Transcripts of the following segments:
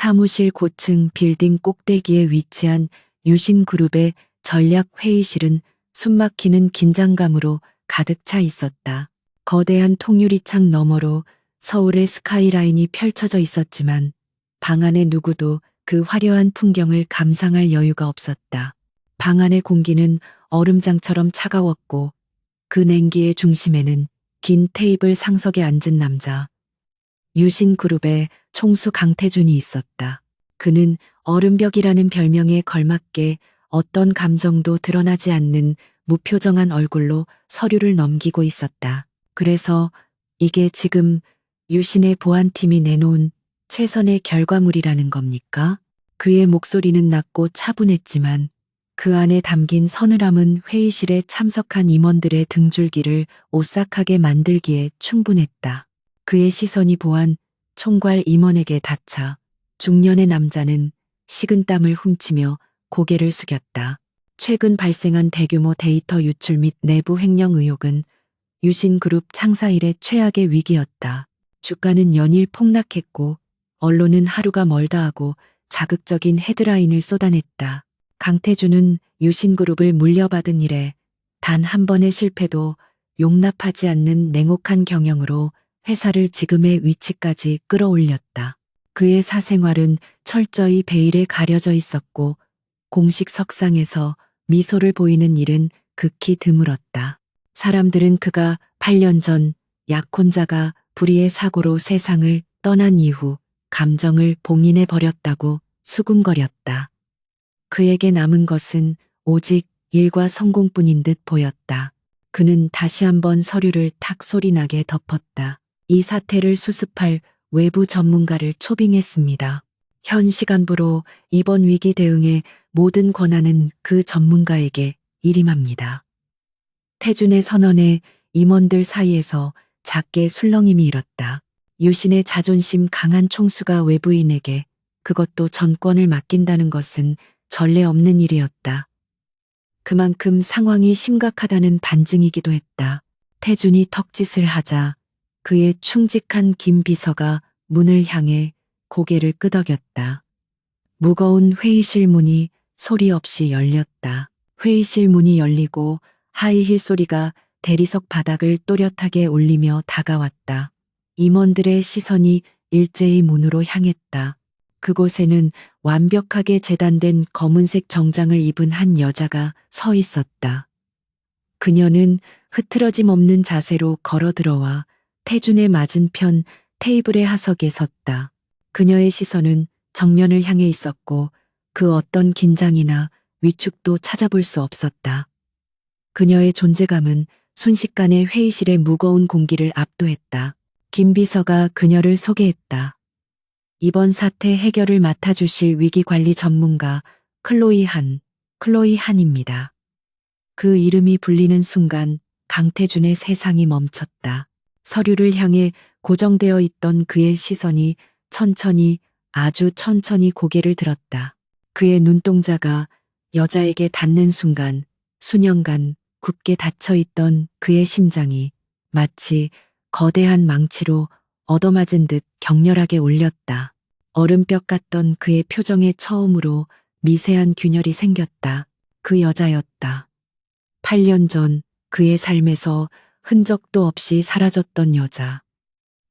사무실 고층 빌딩 꼭대기에 위치한 유신그룹의 전략회의실은 숨막히는 긴장감으로 가득 차 있었다. 거대한 통유리창 너머로 서울의 스카이라인이 펼쳐져 있었지만 방 안에 누구도 그 화려한 풍경을 감상할 여유가 없었다. 방 안의 공기는 얼음장처럼 차가웠고 그 냉기의 중심에는 긴 테이블 상석에 앉은 남자, 유신그룹의 총수 강태준이 있었다. 그는 얼음벽이라는 별명에 걸맞게 어떤 감정도 드러나지 않는 무표정한 얼굴로 서류를 넘기고 있었다. 그래서 이게 지금 유신의 보안팀이 내놓은 최선의 결과물이라는 겁니까? 그의 목소리는 낮고 차분했지만 그 안에 담긴 서늘함은 회의실에 참석한 임원들의 등줄기를 오싹하게 만들기에 충분했다. 그의 시선이 보안 총괄 임원에게 닿자 중년의 남자는 식은땀을 훔치며 고개를 숙였다. 최근 발생한 대규모 데이터 유출 및 내부 횡령 의혹은 유신그룹 창사 이래 최악의 위기였다. 주가는 연일 폭락했고 언론은 하루가 멀다 하고 자극적인 헤드라인을 쏟아냈다. 강태준은 유신그룹을 물려받은 이래 단 한 번의 실패도 용납하지 않는 냉혹한 경영으로 회사를 지금의 위치까지 끌어올렸다. 그의 사생활은 철저히 베일에 가려져 있었고 공식 석상에서 미소를 보이는 일은 극히 드물었다. 사람들은 그가 8년 전 약혼자가 불의의 사고로 세상을 떠난 이후 감정을 봉인해 버렸다고 수군거렸다. 그에게 남은 것은 오직 일과 성공뿐인 듯 보였다. 그는 다시 한번 서류를 탁 소리나게 덮었다. 이 사태를 수습할 외부 전문가를 초빙했습니다. 현 시간부로 이번 위기 대응의 모든 권한은 그 전문가에게 일임합니다. 태준의 선언에 임원들 사이에서 작게 술렁임이 일었다. 유신의 자존심 강한 총수가 외부인에게 그것도 전권을 맡긴다는 것은 전례 없는 일이었다. 그만큼 상황이 심각하다는 반증이기도 했다. 태준이 턱짓을 하자 그의 충직한 김 비서가 문을 향해 고개를 끄덕였다. 무거운 회의실 문이 소리 없이 열렸다. 회의실 문이 열리고 하이힐 소리가 대리석 바닥을 또렷하게 울리며 다가왔다. 임원들의 시선이 일제히 문으로 향했다. 그곳에는 완벽하게 재단된 검은색 정장을 입은 한 여자가 서 있었다. 그녀는 흐트러짐 없는 자세로 걸어 들어와 태준의 맞은편 테이블의 하석에 섰다. 그녀의 시선은 정면을 향해 있었고 그 어떤 긴장이나 위축도 찾아볼 수 없었다. 그녀의 존재감은 순식간에 회의실의 무거운 공기를 압도했다. 김 비서가 그녀를 소개했다. 이번 사태 해결을 맡아주실 위기관리 전문가 클로이 한입니다. 그 이름이 불리는 순간 강태준의 세상이 멈췄다. 서류를 향해 고정되어 있던 그의 시선이 천천히 아주 천천히 고개를 들었다. 그의 눈동자가 여자에게 닿는 순간 수년간 굳게 닫혀있던 그의 심장이 마치 거대한 망치로 얻어맞은 듯 격렬하게 울렸다. 얼음벽 같던 그의 표정에 처음으로 미세한 균열이 생겼다. 그 여자였다. 8년 전 그의 삶에서 흔적도 없이 사라졌던 여자.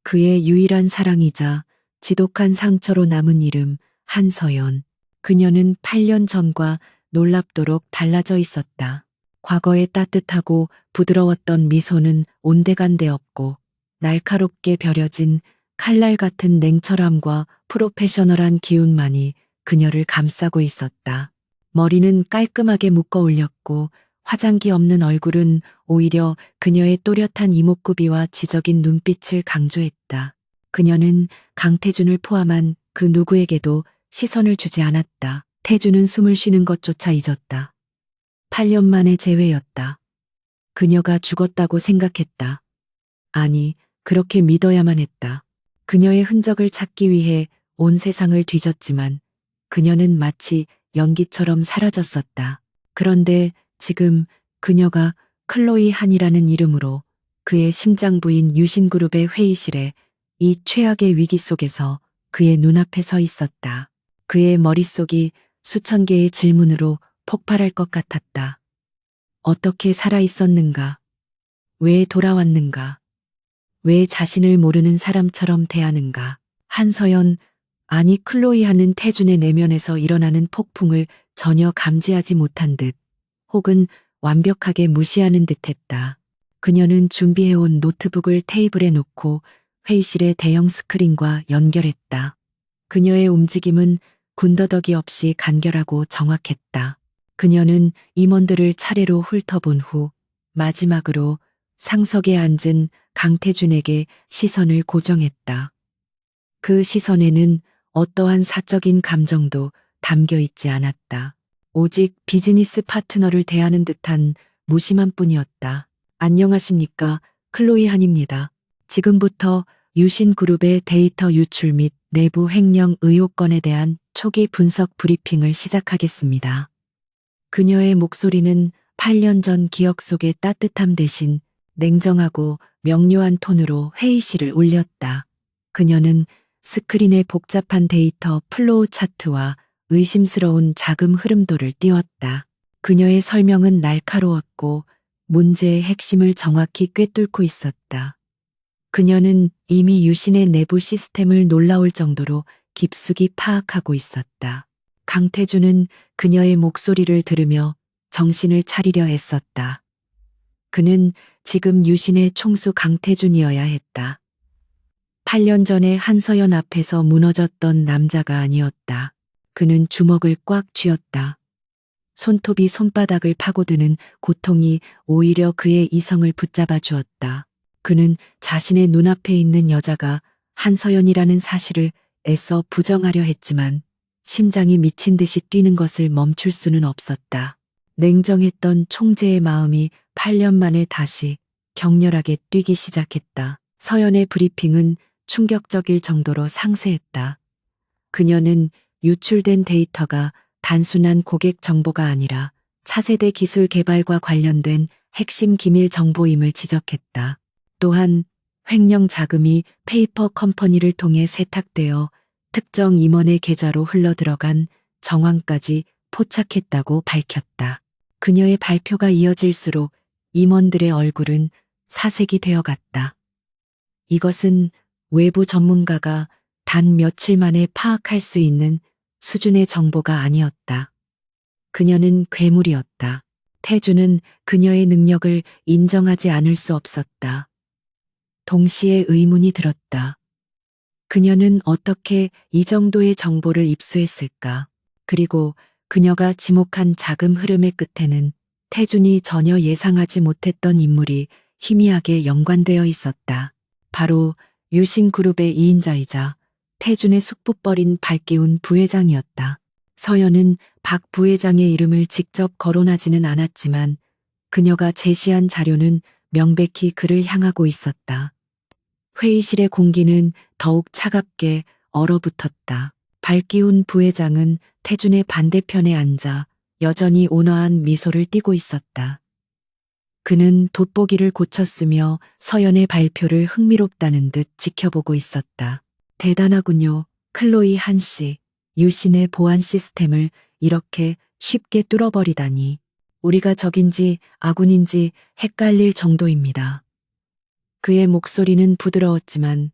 그의 유일한 사랑이자 지독한 상처로 남은 이름 한서연. 그녀는 8년 전과 놀랍도록 달라져 있었다. 과거의 따뜻하고 부드러웠던 미소는 온데간데 없고 날카롭게 벼려진 칼날 같은 냉철함과 프로페셔널한 기운만이 그녀를 감싸고 있었다. 머리는 깔끔하게 묶어 올렸고 화장기 없는 얼굴은 오히려 그녀의 또렷한 이목구비와 지적인 눈빛을 강조했다. 그녀는 강태준을 포함한 그 누구에게도 시선을 주지 않았다. 태준은 숨을 쉬는 것조차 잊었다. 8년 만의 재회였다. 그녀가 죽었다고 생각했다. 아니, 그렇게 믿어야만 했다. 그녀의 흔적을 찾기 위해 온 세상을 뒤졌지만 그녀는 마치 연기처럼 사라졌었다. 그런데 지금 그녀가 클로이 한이라는 이름으로 그의 심장 부인 유신그룹의 회의실에 이 최악의 위기 속에서 그의 눈앞에 서 있었다. 그의 머릿속이 수천 개의 질문으로 폭발할 것 같았다. 어떻게 살아 있었는가? 왜 돌아왔는가? 왜 자신을 모르는 사람처럼 대하는가? 한서연, 아니 클로이 하는 태준의 내면에서 일어나는 폭풍을 전혀 감지하지 못한 듯, 혹은 완벽하게 무시하는 듯했다. 그녀는 준비해온 노트북을 테이블에 놓고 회의실의 대형 스크린과 연결했다. 그녀의 움직임은 군더더기 없이 간결하고 정확했다. 그녀는 임원들을 차례로 훑어본 후 마지막으로 상석에 앉은 강태준에게 시선을 고정했다. 그 시선에는 어떠한 사적인 감정도 담겨 있지 않았다. 오직 비즈니스 파트너를 대하는 듯한 무심한 뿐이었다. 안녕하십니까, 클로이 한입니다. 지금부터 유신그룹의 데이터 유출 및 내부 횡령 의혹건에 대한 초기 분석 브리핑을 시작하겠습니다. 그녀의 목소리는 8년 전 기억 속의 따뜻함 대신 냉정하고 명료한 톤으로 회의실을 울렸다. 그녀는 스크린에 복잡한 데이터 플로우 차트와 의심스러운 자금 흐름도를 띄웠다. 그녀의 설명은 날카로웠고 문제의 핵심을 정확히 꿰뚫고 있었다. 그녀는 이미 유신의 내부 시스템을 놀라울 정도로 깊숙이 파악하고 있었다. 강태준은 그녀의 목소리를 들으며 정신을 차리려 애썼다. 그는 지금 유신의 총수 강태준이어야 했다. 8년 전에 한서연 앞에서 무너졌던 남자가 아니었다. 그는 주먹을 꽉 쥐었다. 손톱이 손바닥을 파고드는 고통이 오히려 그의 이성을 붙잡아 주었다. 그는 자신의 눈앞에 있는 여자가 한서연이라는 사실을 애써 부정하려 했지만 심장이 미친 듯이 뛰는 것을 멈출 수는 없었다. 냉정했던 총재의 마음이 8년 만에 다시 격렬하게 뛰기 시작했다. 서연의 브리핑은 충격적일 정도로 상세했다. 그녀는 유출된 데이터가 단순한 고객 정보가 아니라 차세대 기술 개발과 관련된 핵심 기밀 정보임을 지적했다. 또한 횡령 자금이 페이퍼 컴퍼니를 통해 세탁되어 특정 임원의 계좌로 흘러들어간 정황까지 포착했다고 밝혔다. 그녀의 발표가 이어질수록 임원들의 얼굴은 사색이 되어갔다. 이것은 외부 전문가가 단 며칠 만에 파악할 수 있는 수준의 정보가 아니었다. 그녀는 괴물이었다. 태주는 그녀의 능력을 인정하지 않을 수 없었다. 동시에 의문이 들었다. 그녀는 어떻게 이 정도의 정보를 입수했을까? 그리고 그녀가 지목한 자금 흐름의 끝에는 태준이 전혀 예상하지 못했던 인물이 희미하게 연관되어 있었다. 바로 유신그룹의 2인자이자 태준의 숙부뻘인 박기훈 부회장이었다. 서연은 박 부회장의 이름을 직접 거론하지는 않았지만 그녀가 제시한 자료는 명백히 그를 향하고 있었다. 회의실의 공기는 더욱 차갑게 얼어붙었다. 박기훈 부회장은 태준의 반대편에 앉아 여전히 온화한 미소를 띠고 있었다. 그는 돋보기를 고쳤으며 서연의 발표를 흥미롭다는 듯 지켜보고 있었다. 대단하군요, 클로이 한 씨. 유신의 보안 시스템을 이렇게 쉽게 뚫어버리다니. 우리가 적인지 아군인지 헷갈릴 정도입니다. 그의 목소리는 부드러웠지만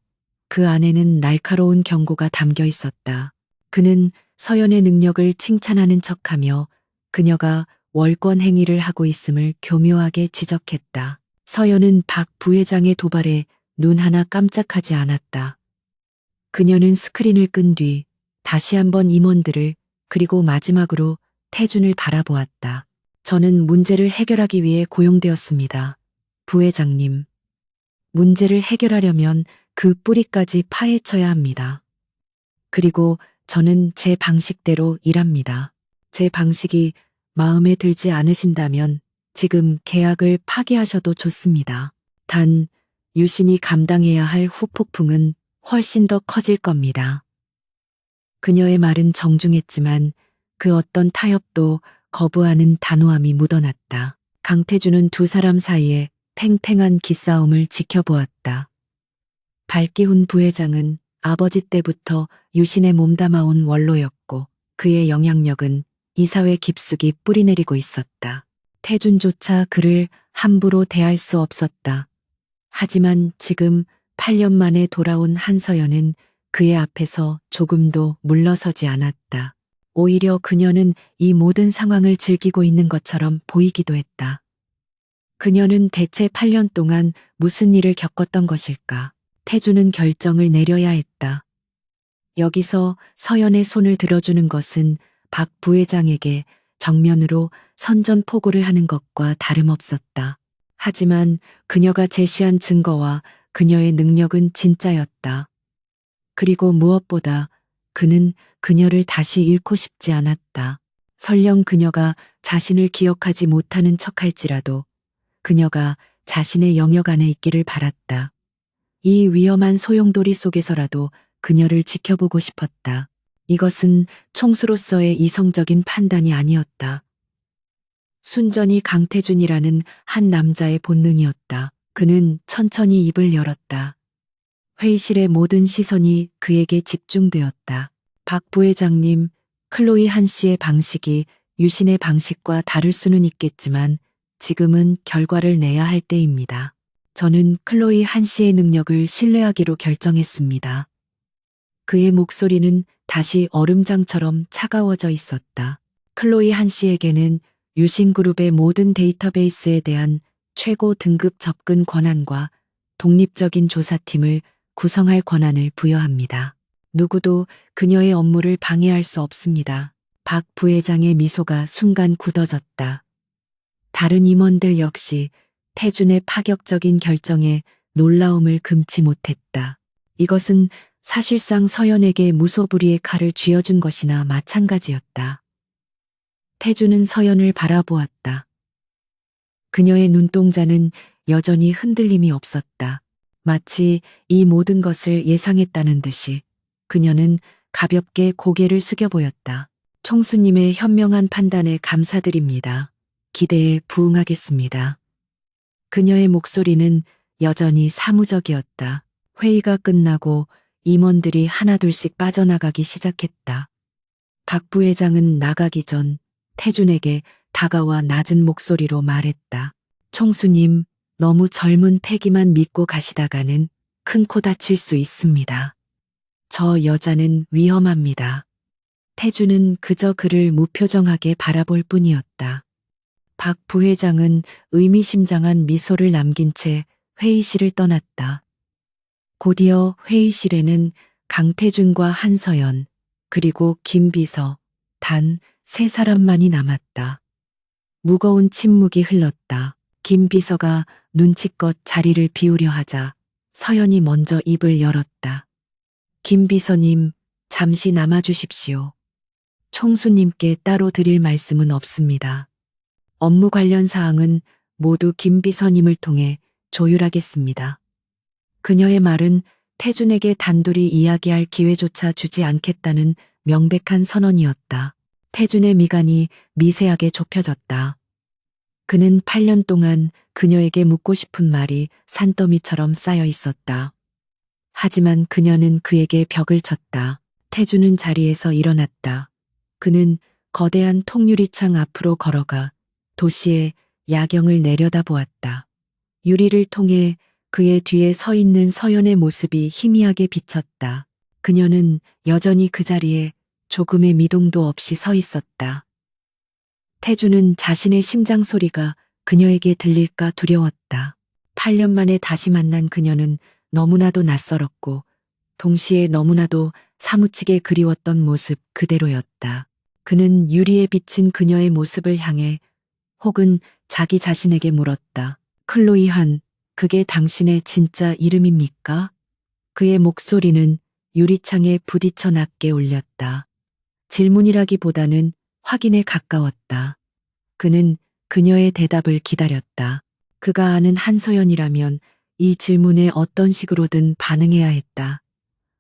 그 안에는 날카로운 경고가 담겨 있었다. 그는 서연의 능력을 칭찬하는 척하며 그녀가 월권 행위를 하고 있음을 교묘하게 지적했다. 서연은 박 부회장의 도발에 눈 하나 깜짝하지 않았다. 그녀는 스크린을 끈 뒤 다시 한번 임원들을 그리고 마지막으로 태준을 바라보았다. 저는 문제를 해결하기 위해 고용되었습니다. 부회장님. 문제를 해결하려면 그 뿌리까지 파헤쳐야 합니다. 그리고 저는 제 방식대로 일합니다. 제 방식이 마음에 들지 않으신다면 지금 계약을 파기하셔도 좋습니다. 단, 유신이 감당해야 할 후폭풍은 훨씬 더 커질 겁니다. 그녀의 말은 정중했지만 그 어떤 타협도 거부하는 단호함이 묻어났다. 강태준은 두 사람 사이에 팽팽한 기싸움을 지켜보았다. 박기훈 부회장은 아버지 때부터 유신에 몸담아온 원로였고 그의 영향력은 이 사회 깊숙이 뿌리내리고 있었다. 태준조차 그를 함부로 대할 수 없었다. 하지만 지금 8년 만에 돌아온 한서연은 그의 앞에서 조금도 물러서지 않았다. 오히려 그녀는 이 모든 상황을 즐기고 있는 것처럼 보이기도 했다. 그녀는 대체 8년 동안 무슨 일을 겪었던 것일까? 태주는 결정을 내려야 했다. 여기서 서연의 손을 들어주는 것은 박 부회장에게 정면으로 선전포고를 하는 것과 다름없었다. 하지만 그녀가 제시한 증거와 그녀의 능력은 진짜였다. 그리고 무엇보다 그는 그녀를 다시 잃고 싶지 않았다. 설령 그녀가 자신을 기억하지 못하는 척할지라도 그녀가 자신의 영역 안에 있기를 바랐다. 이 위험한 소용돌이 속에서라도 그녀를 지켜보고 싶었다. 이것은 총수로서의 이성적인 판단이 아니었다. 순전히 강태준이라는 한 남자의 본능이었다. 그는 천천히 입을 열었다. 회의실의 모든 시선이 그에게 집중되었다. 박 부회장님, 클로이 한 씨의 방식이 유신의 방식과 다를 수는 있겠지만 지금은 결과를 내야 할 때입니다. 저는 클로이 한 씨의 능력을 신뢰하기로 결정했습니다. 그의 목소리는 다시 얼음장처럼 차가워져 있었다. 클로이 한 씨에게는 유신그룹의 모든 데이터베이스에 대한 최고 등급 접근 권한과 독립적인 조사팀을 구성할 권한을 부여합니다. 누구도 그녀의 업무를 방해할 수 없습니다. 박 부회장의 미소가 순간 굳어졌다. 다른 임원들 역시 태준의 파격적인 결정에 놀라움을 금치 못했다. 이것은 사실상 서연에게 무소불위의 칼을 쥐어준 것이나 마찬가지였다. 태준은 서연을 바라보았다. 그녀의 눈동자는 여전히 흔들림이 없었다. 마치 이 모든 것을 예상했다는 듯이 그녀는 가볍게 고개를 숙여 보였다. 총수님의 현명한 판단에 감사드립니다. 기대에 부응하겠습니다. 그녀의 목소리는 여전히 사무적이었다. 회의가 끝나고 임원들이 하나둘씩 빠져나가기 시작했다. 박 부회장은 나가기 전 태준에게 다가와 낮은 목소리로 말했다. 총수님, 너무 젊은 패기만 믿고 가시다가는 큰 코 다칠 수 있습니다. 저 여자는 위험합니다. 태준은 그저 그를 무표정하게 바라볼 뿐이었다. 박 부회장은 의미심장한 미소를 남긴 채 회의실을 떠났다. 곧이어 회의실에는 강태준과 한서연, 그리고 김비서, 단 3사람만이 남았다. 무거운 침묵이 흘렀다. 김비서가 눈치껏 자리를 비우려 하자 서연이 먼저 입을 열었다. 김비서님, 잠시 남아주십시오. 총수님께 따로 드릴 말씀은 없습니다. 업무 관련 사항은 모두 김비서님을 통해 조율하겠습니다. 그녀의 말은 태준에게 단둘이 이야기할 기회조차 주지 않겠다는 명백한 선언이었다. 태준의 미간이 미세하게 좁혀졌다. 그는 8년 동안 그녀에게 묻고 싶은 말이 산더미처럼 쌓여 있었다. 하지만 그녀는 그에게 벽을 쳤다. 태준은 자리에서 일어났다. 그는 거대한 통유리창 앞으로 걸어가 도시의 야경을 내려다보았다. 유리를 통해 그의 뒤에 서 있는 서연의 모습이 희미하게 비쳤다. 그녀는 여전히 그 자리에 조금의 미동도 없이 서 있었다. 태주는 자신의 심장 소리가 그녀에게 들릴까 두려웠다. 8년 만에 다시 만난 그녀는 너무나도 낯설었고 동시에 너무나도 사무치게 그리웠던 모습 그대로였다. 그는 유리에 비친 그녀의 모습을 향해 혹은 자기 자신에게 물었다. 클로이 한, 그게 당신의 진짜 이름입니까? 그의 목소리는 유리창에 부딪혀 낮게 울렸다. 질문이라기보다는 확인에 가까웠다. 그는 그녀의 대답을 기다렸다. 그가 아는 한서연이라면 이 질문에 어떤 식으로든 반응해야 했다.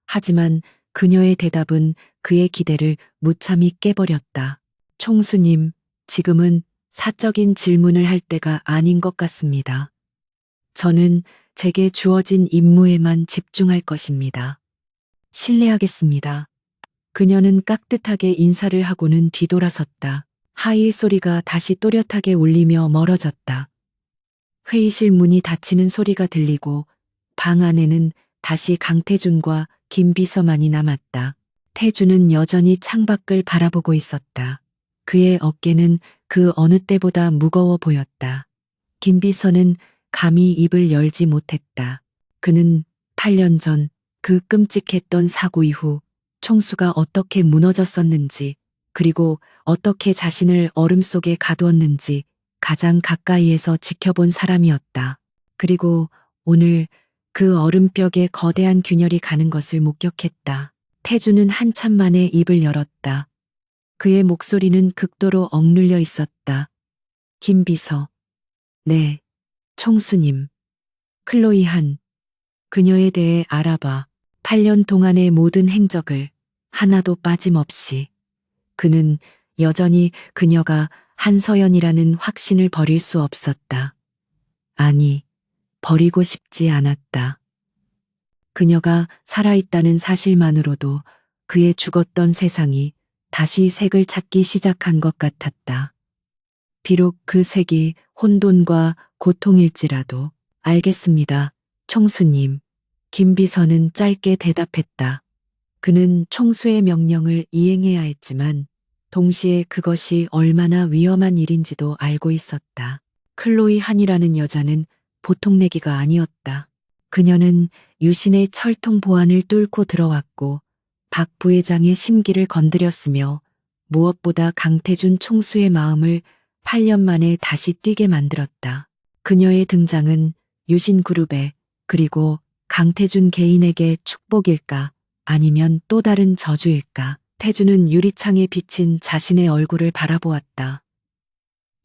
하지만 그녀의 대답은 그의 기대를 무참히 깨버렸다. 총수님, 지금은 사적인 질문을 할 때가 아닌 것 같습니다. 저는 제게 주어진 임무에만 집중할 것입니다. 실례하겠습니다. 그녀는 깍듯하게 인사를 하고는 뒤돌아섰다. 하일 소리가 다시 또렷하게 울리며 멀어졌다. 회의실 문이 닫히는 소리가 들리고 방 안에는 다시 강태준과 김비서만이 남았다. 태준은 여전히 창밖을 바라보고 있었다. 그의 어깨는 그 어느 때보다 무거워 보였다. 김비서는 감히 입을 열지 못했다. 그는 8년 전 그 끔찍했던 사고 이후 총수가 어떻게 무너졌었는지, 그리고 어떻게 자신을 얼음 속에 가두었는지 가장 가까이에서 지켜본 사람이었다. 그리고 오늘 그 얼음벽에 거대한 균열이 가는 것을 목격했다. 태주는 한참 만에 입을 열었다. 그의 목소리는 극도로 억눌려 있었다. 김비서. 네, 총수님. 클로이 한. 그녀에 대해 알아봐. 8년 동안의 모든 행적을 하나도 빠짐없이. 그는 여전히 그녀가 한서연이라는 확신을 버릴 수 없었다. 아니, 버리고 싶지 않았다. 그녀가 살아있다는 사실만으로도 그의 죽었던 세상이 다시 색을 찾기 시작한 것 같았다. 비록 그 색이 혼돈과 고통일지라도. 알겠습니다, 총수님. 김비서는 짧게 대답했다. 그는 총수의 명령을 이행해야 했지만 동시에 그것이 얼마나 위험한 일인지도 알고 있었다. 클로이 한이라는 여자는 보통 내기가 아니었다. 그녀는 유신의 철통 보안을 뚫고 들어왔고 박 부회장의 심기를 건드렸으며 무엇보다 강태준 총수의 마음을 8년 만에 다시 뛰게 만들었다. 그녀의 등장은 유신그룹에 그리고 강태준 개인에게 축복일까 아니면 또 다른 저주일까. 태준은 유리창에 비친 자신의 얼굴을 바라보았다.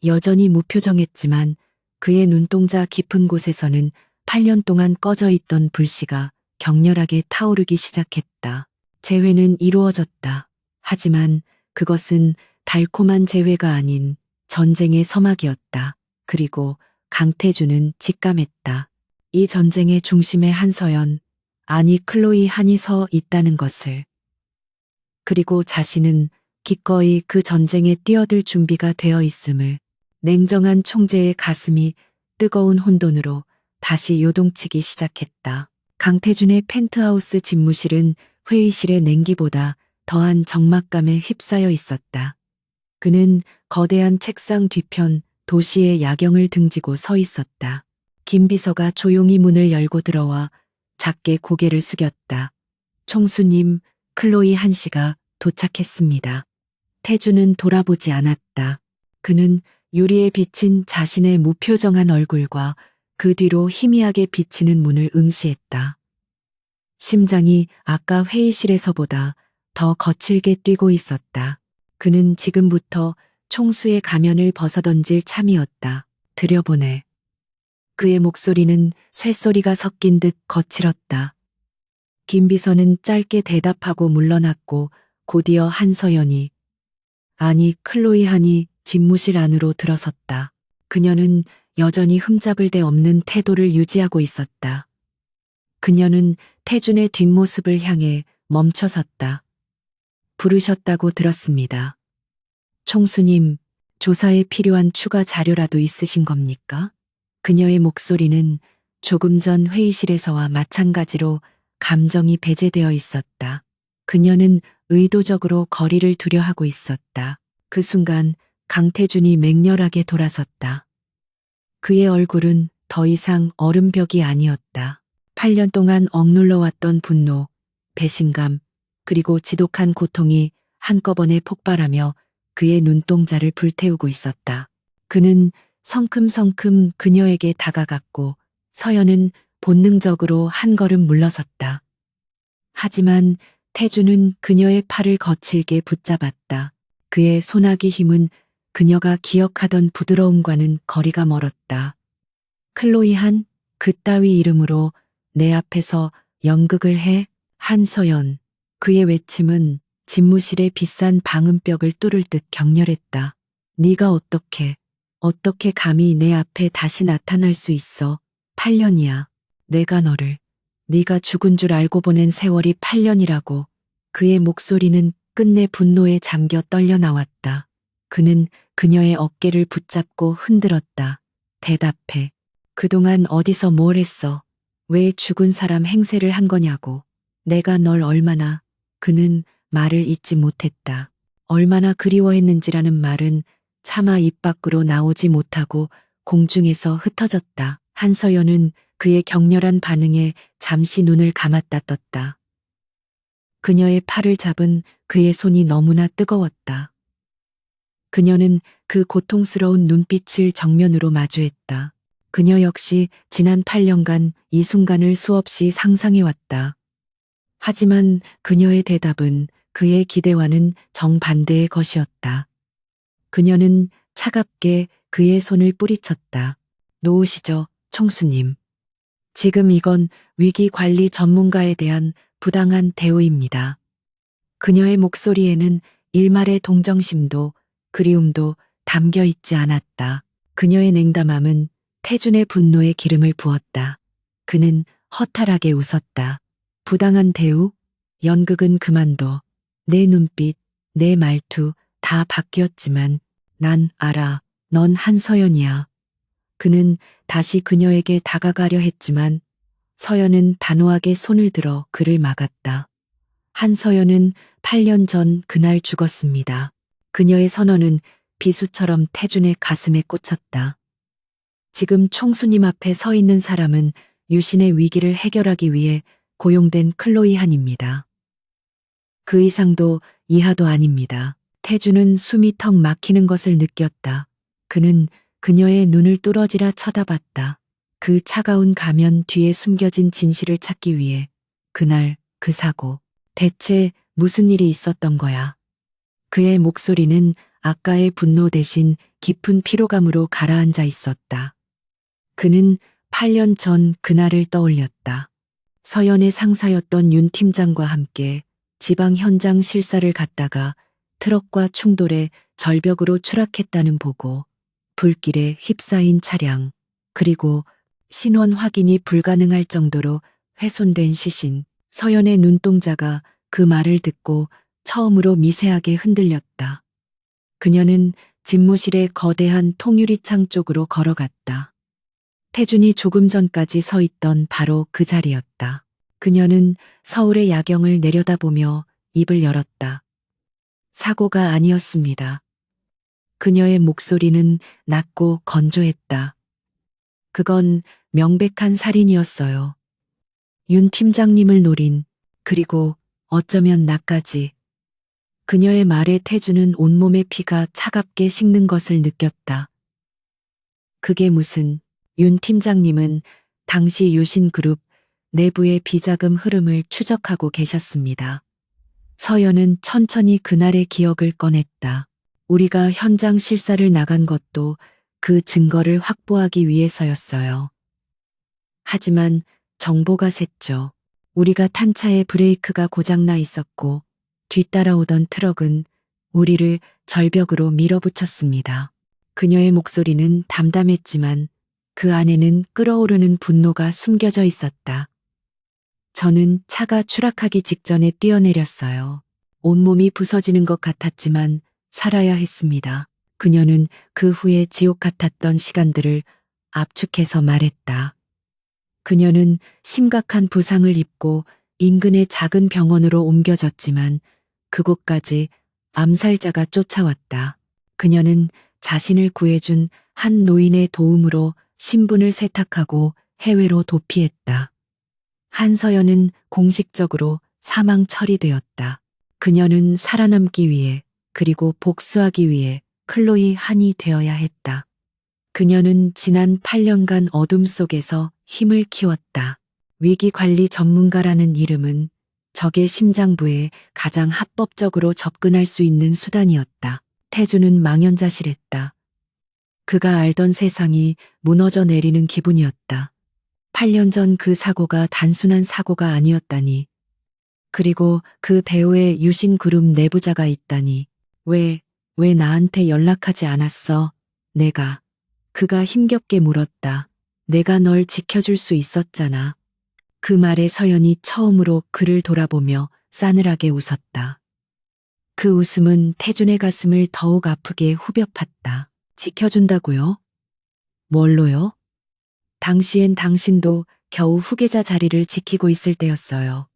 여전히 무표정했지만 그의 눈동자 깊은 곳에서는 8년 동안 꺼져 있던 불씨가 격렬하게 타오르기 시작했다. 재회는 이루어졌다. 하지만 그것은 달콤한 재회가 아닌 전쟁의 서막이었다. 그리고 강태준은 직감했다. 이 전쟁의 중심에 한서연, 아니 클로이 한이 서 있다는 것을. 그리고 자신은 기꺼이 그 전쟁에 뛰어들 준비가 되어 있음을. 냉정한 총재의 가슴이 뜨거운 혼돈으로 다시 요동치기 시작했다. 강태준의 펜트하우스 집무실은 회의실의 냉기보다 더한 적막감에 휩싸여 있었다. 그는 거대한 책상 뒤편 도시의 야경을 등지고 서 있었다. 김비서가 조용히 문을 열고 들어와 작게 고개를 숙였다. 총수님, 클로이 한 씨가 도착했습니다. 태주는 돌아보지 않았다. 그는 유리에 비친 자신의 무표정한 얼굴과 그 뒤로 희미하게 비치는 문을 응시했다. 심장이 아까 회의실에서보다 더 거칠게 뛰고 있었다. 그는 지금부터 총수의 가면을 벗어던질 참이었다. 들여보내. 그의 목소리는 쇳소리가 섞인 듯 거칠었다. 김비서는 짧게 대답하고 물러났고 곧이어 한서연이, 아니 클로이 한이 집무실 안으로 들어섰다. 그녀는 여전히 흠잡을 데 없는 태도를 유지하고 있었다. 그녀는 태준의 뒷모습을 향해 멈춰섰다. 부르셨다고 들었습니다. 총수님, 조사에 필요한 추가 자료라도 있으신 겁니까? 그녀의 목소리는 조금 전 회의실에서와 마찬가지로 감정이 배제되어 있었다. 그녀는 의도적으로 거리를 두려 하고 있었다. 그 순간 강태준이 맹렬하게 돌아섰다. 그의 얼굴은 더 이상 얼음벽이 아니었다. 8년 동안 억눌러왔던 분노, 배신감, 그리고 지독한 고통이 한꺼번에 폭발하며 그의 눈동자를 불태우고 있었다. 그는 성큼성큼 그녀에게 다가갔고 서연은 본능적으로 한 걸음 물러섰다. 하지만 태주는 그녀의 팔을 거칠게 붙잡았다. 그의 소나기 힘은 그녀가 기억하던 부드러움과는 거리가 멀었다. 클로이 한, 그따위 이름으로 내 앞에서 연극을 해? 한서연. 그의 외침은 집무실의 비싼 방음벽을 뚫을 듯 격렬했다. 네가 어떻게 감히 내 앞에 다시 나타날 수 있어? 8년이야. 내가 너를 네가 죽은 줄 알고 보낸 세월이 8년이라고. 그의 목소리는 끝내 분노에 잠겨 떨려 나왔다. 그는 그녀의 어깨를 붙잡고 흔들었다. 대답해. 그동안 어디서 뭘 했어? 왜 죽은 사람 행세를 한 거냐고. 내가 널 얼마나. 그는 말을 잇지 못했다. 얼마나 그리워했는지라는 말은 차마 입 밖으로 나오지 못하고 공중에서 흩어졌다. 한서연은 그의 격렬한 반응에 잠시 눈을 감았다 떴다. 그녀의 팔을 잡은 그의 손이 너무나 뜨거웠다. 그녀는 그 고통스러운 눈빛을 정면으로 마주했다. 그녀 역시 지난 8년간 이 순간을 수없이 상상해왔다. 하지만 그녀의 대답은 그의 기대와는 정반대의 것이었다. 그녀는 차갑게 그의 손을 뿌리쳤다. 놓으시죠, 총수님. 지금 이건 위기 관리 전문가에 대한 부당한 대우입니다. 그녀의 목소리에는 일말의 동정심도 그리움도 담겨 있지 않았다. 그녀의 냉담함은 태준의 분노에 기름을 부었다. 그는 허탈하게 웃었다. 부당한 대우? 연극은 그만둬. 내 눈빛, 내 말투 다 바뀌었지만 난 알아. 넌 한서연이야. 그는 다시 그녀에게 다가가려 했지만 서연은 단호하게 손을 들어 그를 막았다. 한서연은 8년 전 그날 죽었습니다. 그녀의 선언은 비수처럼 태준의 가슴에 꽂혔다. 지금 총수님 앞에 서 있는 사람은 유신의 위기를 해결하기 위해 고용된 클로이 한입니다. 그 이상도 이하도 아닙니다. 태준은 숨이 턱 막히는 것을 느꼈다. 그는 그녀의 눈을 뚫어지라 쳐다봤다. 그 차가운 가면 뒤에 숨겨진 진실을 찾기 위해 그날 그 사고 대체 무슨 일이 있었던 거야. 그의 목소리는 아까의 분노 대신 깊은 피로감으로 가라앉아 있었다. 그는 8년 전 그날을 떠올렸다. 서연의 상사였던 윤 팀장과 함께 지방 현장 실사를 갔다가 트럭과 충돌해 절벽으로 추락했다는 보고, 불길에 휩싸인 차량, 그리고 신원 확인이 불가능할 정도로 훼손된 시신. 서연의 눈동자가 그 말을 듣고 처음으로 미세하게 흔들렸다. 그녀는 집무실의 거대한 통유리창 쪽으로 걸어갔다. 태준이 조금 전까지 서 있던 바로 그 자리였다. 그녀는 서울의 야경을 내려다보며 입을 열었다. 사고가 아니었습니다. 그녀의 목소리는 낮고 건조했다. 그건 명백한 살인이었어요. 윤 팀장님을 노린, 그리고 어쩌면 나까지. 그녀의 말에 태준은 온몸의 피가 차갑게 식는 것을 느꼈다. 그게 무슨, 윤 팀장님은 당시 유신그룹 내부의 비자금 흐름을 추적하고 계셨습니다. 서연은 천천히 그날의 기억을 꺼냈다. 우리가 현장 실사를 나간 것도 그 증거를 확보하기 위해서였어요. 하지만 정보가 샜죠. 우리가 탄 차에 브레이크가 고장나 있었고 뒤따라오던 트럭은 우리를 절벽으로 밀어붙였습니다. 그녀의 목소리는 담담했지만 그 안에는 끓어오르는 분노가 숨겨져 있었다. 저는 차가 추락하기 직전에 뛰어내렸어요. 온몸이 부서지는 것 같았지만 살아야 했습니다. 그녀는 그 후에 지옥 같았던 시간들을 압축해서 말했다. 그녀는 심각한 부상을 입고 인근의 작은 병원으로 옮겨졌지만 그곳까지 암살자가 쫓아왔다. 그녀는 자신을 구해준 한 노인의 도움으로 신분을 세탁하고 해외로 도피했다. 한서연은 공식적으로 사망 처리되었다. 그녀는 살아남기 위해 그리고 복수하기 위해 클로이 한이 되어야 했다. 그녀는 지난 8년간 어둠 속에서 힘을 키웠다. 위기관리 전문가라는 이름은 적의 심장부에 가장 합법적으로 접근할 수 있는 수단이었다. 태주는 망연자실했다. 그가 알던 세상이 무너져 내리는 기분이었다. 8년 전 그 사고가 단순한 사고가 아니었다니. 그리고 그 배우의 유신그룹 내부자가 있다니. 왜 나한테 연락하지 않았어? 그가 힘겹게 물었다. 내가 널 지켜줄 수 있었잖아. 그 말에 서연이 처음으로 그를 돌아보며 싸늘하게 웃었다. 그 웃음은 태준의 가슴을 더욱 아프게 후벼 팠다. 지켜준다고요? 뭘로요? 당시엔 당신도 겨우 후계자 자리를 지키고 있을 때였어요.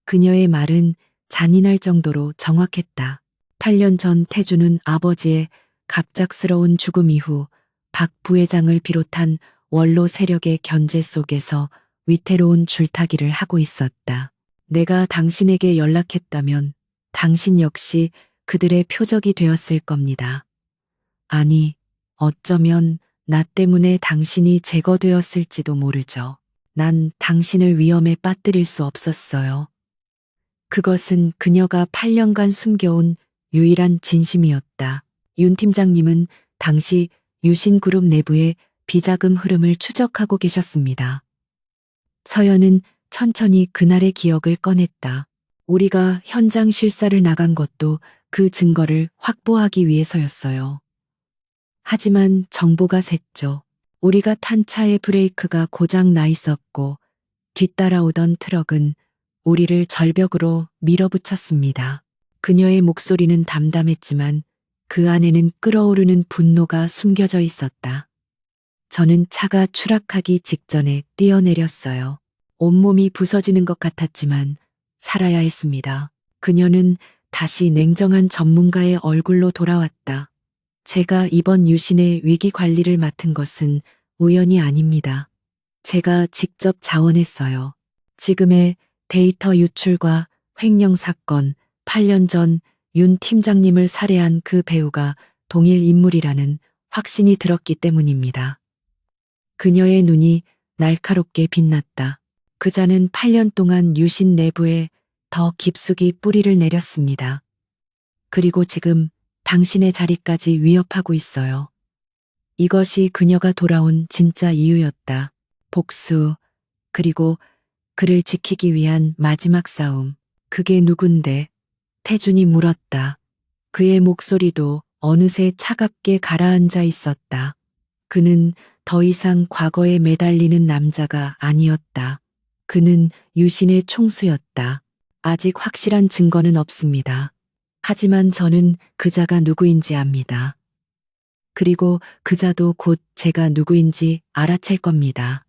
그녀의 말은 잔인할 정도로 정확했다. 8년 전 태준은 아버지의 갑작스러운 죽음 이후 박 부회장을 비롯한 원로 세력의 견제 속에서 위태로운 줄타기를 하고 있었다. 내가 당신에게 연락했다면 당신 역시 그들의 표적이 되었을 겁니다. 아니, 어쩌면 나 때문에 당신이 제거되었을지도 모르죠. 난 당신을 위험에 빠뜨릴 수 없었어요. 그것은 그녀가 8년간 숨겨온 유일한 진심이었다. 윤 팀장님은 당시 유신그룹 내부의 비자금 흐름을 추적하고 계셨습니다. 서연은 천천히 그날의 기억을 꺼냈다. 우리가 현장 실사를 나간 것도 그 증거를 확보하기 위해서였어요. 하지만 정보가 샜죠. 우리가 탄 차의 브레이크가 고장 나 있었고 뒤따라오던 트럭은 우리를 절벽으로 밀어붙였습니다. 그녀의 목소리는 담담했지만 그 안에는 끓어오르는 분노가 숨겨져 있었다. 저는 차가 추락하기 직전에 뛰어내렸어요. 온몸이 부서지는 것 같았지만 살아야 했습니다. 그녀는 다시 냉정한 전문가의 얼굴로 돌아왔다. 제가 이번 유신의 위기 관리를 맡은 것은 우연이 아닙니다. 제가 직접 자원했어요. 지금의 데이터 유출과 횡령 사건, 8년 전 윤 팀장님을 살해한 그 배우가 동일 인물이라는 확신이 들었기 때문입니다. 그녀의 눈이 날카롭게 빛났다. 그자는 8년 동안 유신 내부에 더 깊숙이 뿌리를 내렸습니다. 그리고 지금 당신의 자리까지 위협하고 있어요. 이것이 그녀가 돌아온 진짜 이유였다. 복수, 그리고 그를 지키기 위한 마지막 싸움. 그게 누군데? 태준이 물었다. 그의 목소리도 어느새 차갑게 가라앉아 있었다. 그는 더 이상 과거에 매달리는 남자가 아니었다. 그는 유신의 총수였다. 아직 확실한 증거는 없습니다. 하지만 저는 그자가 누구인지 압니다. 그리고 그자도 곧 제가 누구인지 알아챌 겁니다.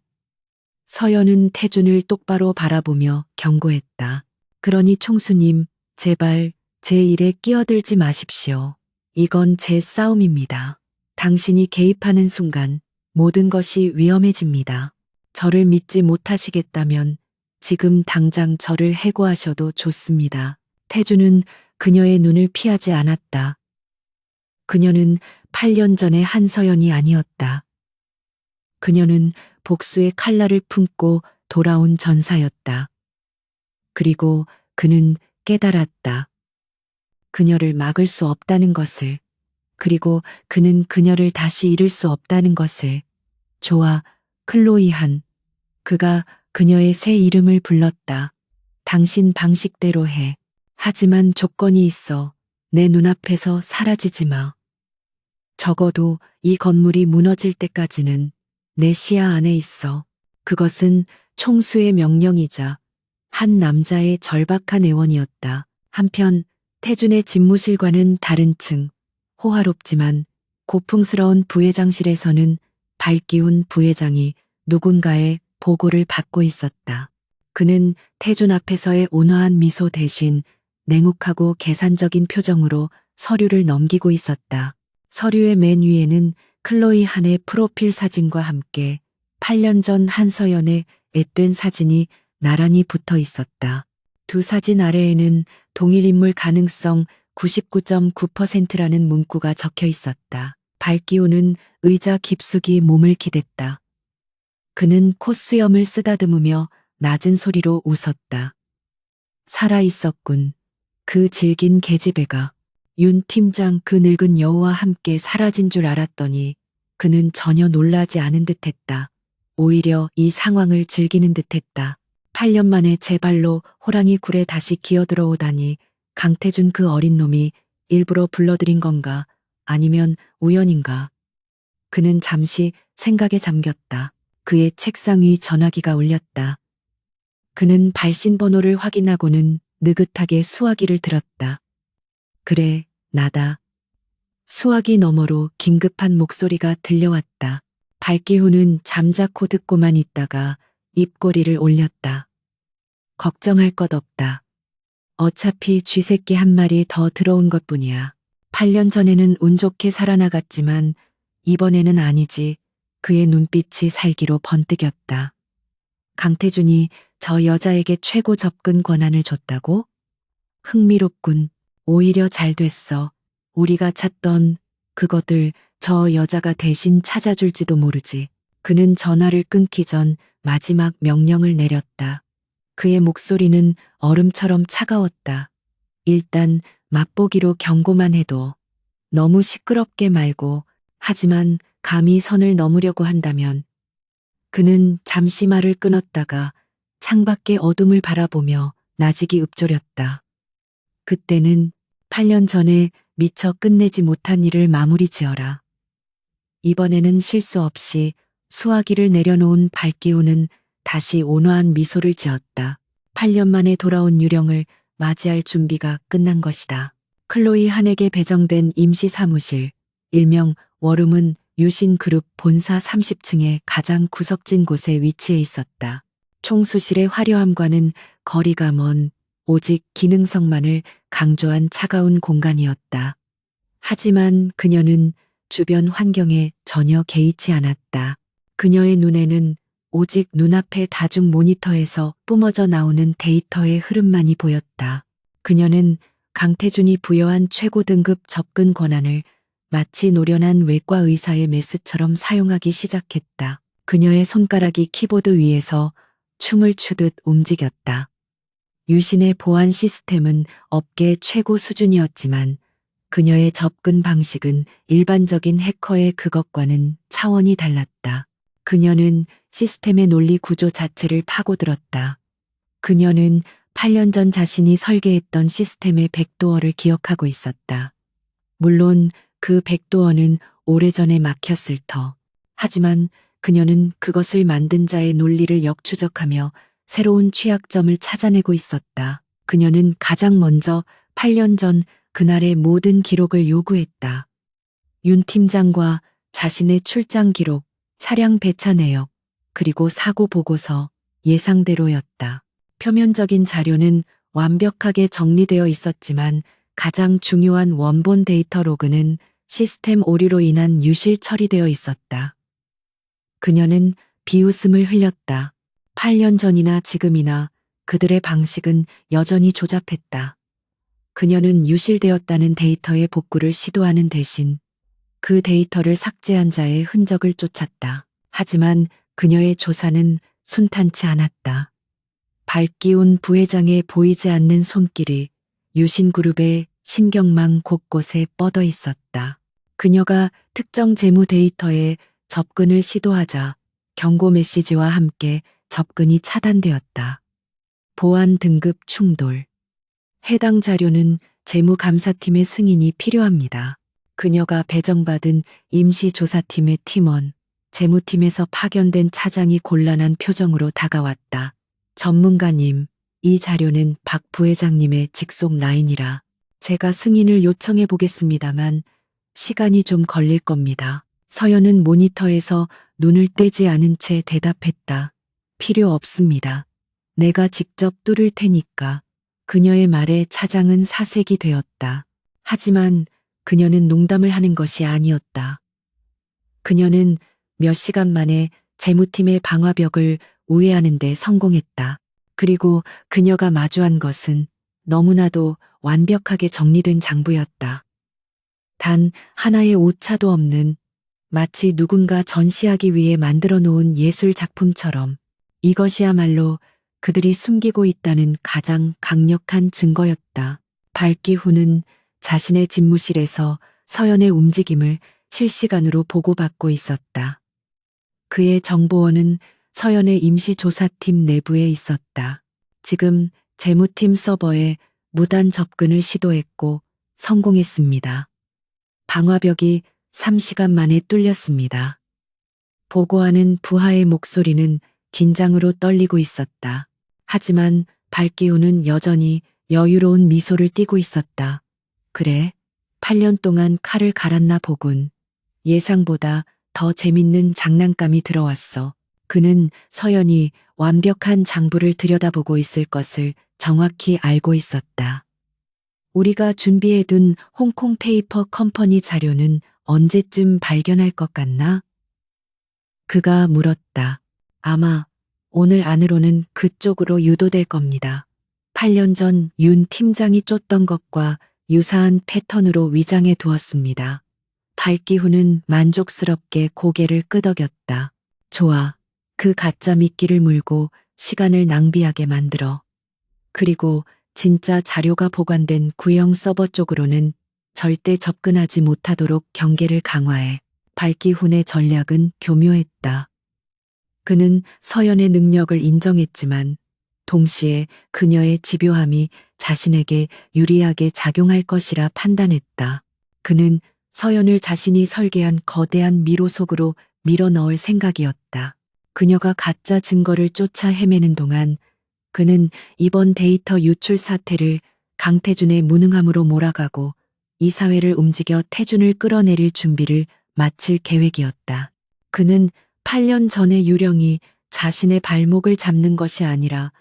서연은 태준을 똑바로 바라보며 경고했다. 그러니 총수님, 제발 제 일에 끼어들지 마십시오. 이건 제 싸움입니다. 당신이 개입하는 순간 모든 것이 위험해집니다. 저를 믿지 못하시겠다면 지금 당장 저를 해고하셔도 좋습니다. 태준은 그녀의 눈을 피하지 않았다. 그녀는 8년 전의 한서연이 아니었다. 그녀는 복수의 칼날을 품고 돌아온 전사였다. 그리고 그는 깨달았다. 그녀를 막을 수 없다는 것을. 그리고 그는 그녀를 다시 잃을 수 없다는 것을. 좋아, 클로이 한. 그가 그녀의 새 이름을 불렀다. 당신 방식대로 해. 하지만 조건이 있어. 내 눈앞에서 사라지지 마. 적어도 이 건물이 무너질 때까지는 내 시야 안에 있어. 그것은 총수의 명령이자 한 남자의 절박한 애원이었다. 한편 태준의 집무실과는 다른 층, 호화롭지만 고풍스러운 부회장실에서는 발기운 부회장이 누군가의 보고를 받고 있었다. 그는 태준 앞에서의 온화한 미소 대신 냉혹하고 계산적인 표정으로 서류를 넘기고 있었다. 서류의 맨 위에는 클로이 한의 프로필 사진과 함께 8년 전 한서연의 앳된 사진이 나란히 붙어 있었다. 두 사진 아래에는 동일 인물 가능성 99.9%라는 문구가 적혀 있었다. 발기우는 의자 깊숙이 몸을 기댔다. 그는 콧수염을 쓰다듬으며 낮은 소리로 웃었다. 살아 있었군. 그 질긴 계집애가. 윤 팀장 그 늙은 여우와 함께 사라진 줄 알았더니 그는 전혀 놀라지 않은 듯했다. 오히려 이 상황을 즐기는 듯했다. 8년 만에 제 발로 호랑이 굴에 다시 기어들어오다니 강태준 그 어린 놈이 일부러 불러들인 건가 아니면 우연인가. 그는 잠시 생각에 잠겼다. 그의 책상 위 전화기가 울렸다. 그는 발신 번호를 확인하고는 느긋하게 수화기를 들었다. 그래, 나다. 수화기 너머로 긴급한 목소리가 들려왔다. 발기후는 잠자코 듣고만 있다가 입꼬리를 올렸다. 걱정할 것 없다. 어차피 쥐새끼 한 마리 더 들어온 것뿐이야. 8년 전에는 운 좋게 살아나갔지만 이번에는 아니지. 그의 눈빛이 살기로 번뜩였다. 강태준이 저 여자에게 최고 접근 권한을 줬다고? 흥미롭군. 오히려 잘 됐어. 우리가 찾던 그것들 저 여자가 대신 찾아줄지도 모르지. 그는 전화를 끊기 전 마지막 명령을 내렸다. 그의 목소리는 얼음처럼 차가웠다. 일단 맛보기로 경고만 해도 너무 시끄럽게 말고 하지만 감히 선을 넘으려고 한다면 그는 잠시 말을 끊었다가 창밖의 어둠을 바라보며 나직이 읊조렸다. 그때는 8년 전에 미처 끝내지 못한 일을 마무리 지어라. 이번에는 실수 없이 수화기를 내려놓은 발기호는 다시 온화한 미소를 지었다. 8년 만에 돌아온 유령을 맞이할 준비가 끝난 것이다. 클로이 한에게 배정된 임시 사무실, 일명 워룸은 유신그룹 본사 30층의 가장 구석진 곳에 위치해 있었다. 총수실의 화려함과는 거리가 먼 오직 기능성만을 강조한 차가운 공간이었다. 하지만 그녀는 주변 환경에 전혀 개의치 않았다. 그녀의 눈에는 오직 눈앞의 다중 모니터에서 뿜어져 나오는 데이터의 흐름만이 보였다. 그녀는 강태준이 부여한 최고 등급 접근 권한을 마치 노련한 외과 의사의 메스처럼 사용하기 시작했다. 그녀의 손가락이 키보드 위에서 춤을 추듯 움직였다. 유신의 보안 시스템은 업계 최고 수준이었지만 그녀의 접근 방식은 일반적인 해커의 그것과는 차원이 달랐다. 그녀는 시스템의 논리 구조 자체를 파고들었다. 그녀는 8년 전 자신이 설계했던 시스템의 백도어를 기억하고 있었다. 물론 그 백도어는 오래전에 막혔을 터. 하지만 그녀는 그것을 만든 자의 논리를 역추적하며 새로운 취약점을 찾아내고 있었다. 그녀는 가장 먼저 8년 전 그날의 모든 기록을 요구했다. 윤 팀장과 자신의 출장 기록, 차량 배차 내역, 그리고 사고 보고서, 예상대로였다. 표면적인 자료는 완벽하게 정리되어 있었지만 가장 중요한 원본 데이터 로그는 시스템 오류로 인한 유실 처리되어 있었다. 그녀는 비웃음을 흘렸다. 8년 전이나 지금이나 그들의 방식은 여전히 조잡했다. 그녀는 유실되었다는 데이터의 복구를 시도하는 대신 그 데이터를 삭제한 자의 흔적을 쫓았다. 하지만 그녀의 조사는 순탄치 않았다. 발기운 부회장의 보이지 않는 손길이 유신그룹의 신경망 곳곳에 뻗어 있었다. 그녀가 특정 재무 데이터에 접근을 시도하자 경고 메시지와 함께 접근이 차단되었다. 보안 등급 충돌. 해당 자료는 재무감사팀의 승인이 필요합니다. 그녀가 배정받은 임시조사팀의 팀원, 재무팀에서 파견된 차장이 곤란한 표정으로 다가왔다. 전문가님, 이 자료는 박 부회장님의 직속 라인이라 제가 승인을 요청해 보겠습니다만 시간이 좀 걸릴 겁니다. 서연은 모니터에서 눈을 떼지 않은 채 대답했다. 필요 없습니다. 내가 직접 뚫을 테니까. 그녀의 말에 차장은 사색이 되었다. 하지만 그녀는 농담을 하는 것이 아니었다. 그녀는 몇 시간 만에 재무팀의 방화벽을 우회하는 데 성공했다. 그리고 그녀가 마주한 것은 너무나도 완벽하게 정리된 장부였다. 단 하나의 오차도 없는 마치 누군가 전시하기 위해 만들어 놓은 예술 작품처럼 이것이야말로 그들이 숨기고 있다는 가장 강력한 증거였다. 발기후는 자신의 집무실에서 서연의 움직임을 실시간으로 보고받고 있었다. 그의 정보원은 서연의 임시조사팀 내부에 있었다. 지금 재무팀 서버에 무단 접근을 시도했고 성공했습니다. 방화벽이 3시간 만에 뚫렸습니다. 보고하는 부하의 목소리는 긴장으로 떨리고 있었다. 하지만 발기훈은 여전히 여유로운 미소를 띠고 있었다. 그래, 8년 동안 칼을 갈았나 보군. 예상보다 더 재밌는 장난감이 들어왔어. 그는 서연이 완벽한 장부를 들여다보고 있을 것을 정확히 알고 있었다. 우리가 준비해둔 홍콩 페이퍼 컴퍼니 자료는 언제쯤 발견할 것 같나? 그가 물었다. 아마 오늘 안으로는 그쪽으로 유도될 겁니다. 8년 전 윤 팀장이 쫓던 것과 유사한 패턴으로 위장해 두었습니다. 발기훈은 만족스럽게 고개를 끄덕였다. 좋아. 그 가짜 미끼를 물고 시간을 낭비하게 만들어. 그리고 진짜 자료가 보관된 구형 서버 쪽으로는 절대 접근하지 못하도록 경계를 강화해. 발기훈의 전략은 교묘했다. 그는 서연의 능력을 인정했지만 동시에 그녀의 집요함이 자신에게 유리하게 작용할 것이라 판단했다. 그는 서연을 자신이 설계한 거대한 미로 속으로 밀어넣을 생각이었다. 그녀가 가짜 증거를 쫓아 헤매는 동안 그는 이번 데이터 유출 사태를 강태준의 무능함으로 몰아가고 이 사회를 움직여 태준을 끌어내릴 준비를 마칠 계획이었다. 그는 8년 전의 유령이 자신의 발목을 잡는 것이 아니라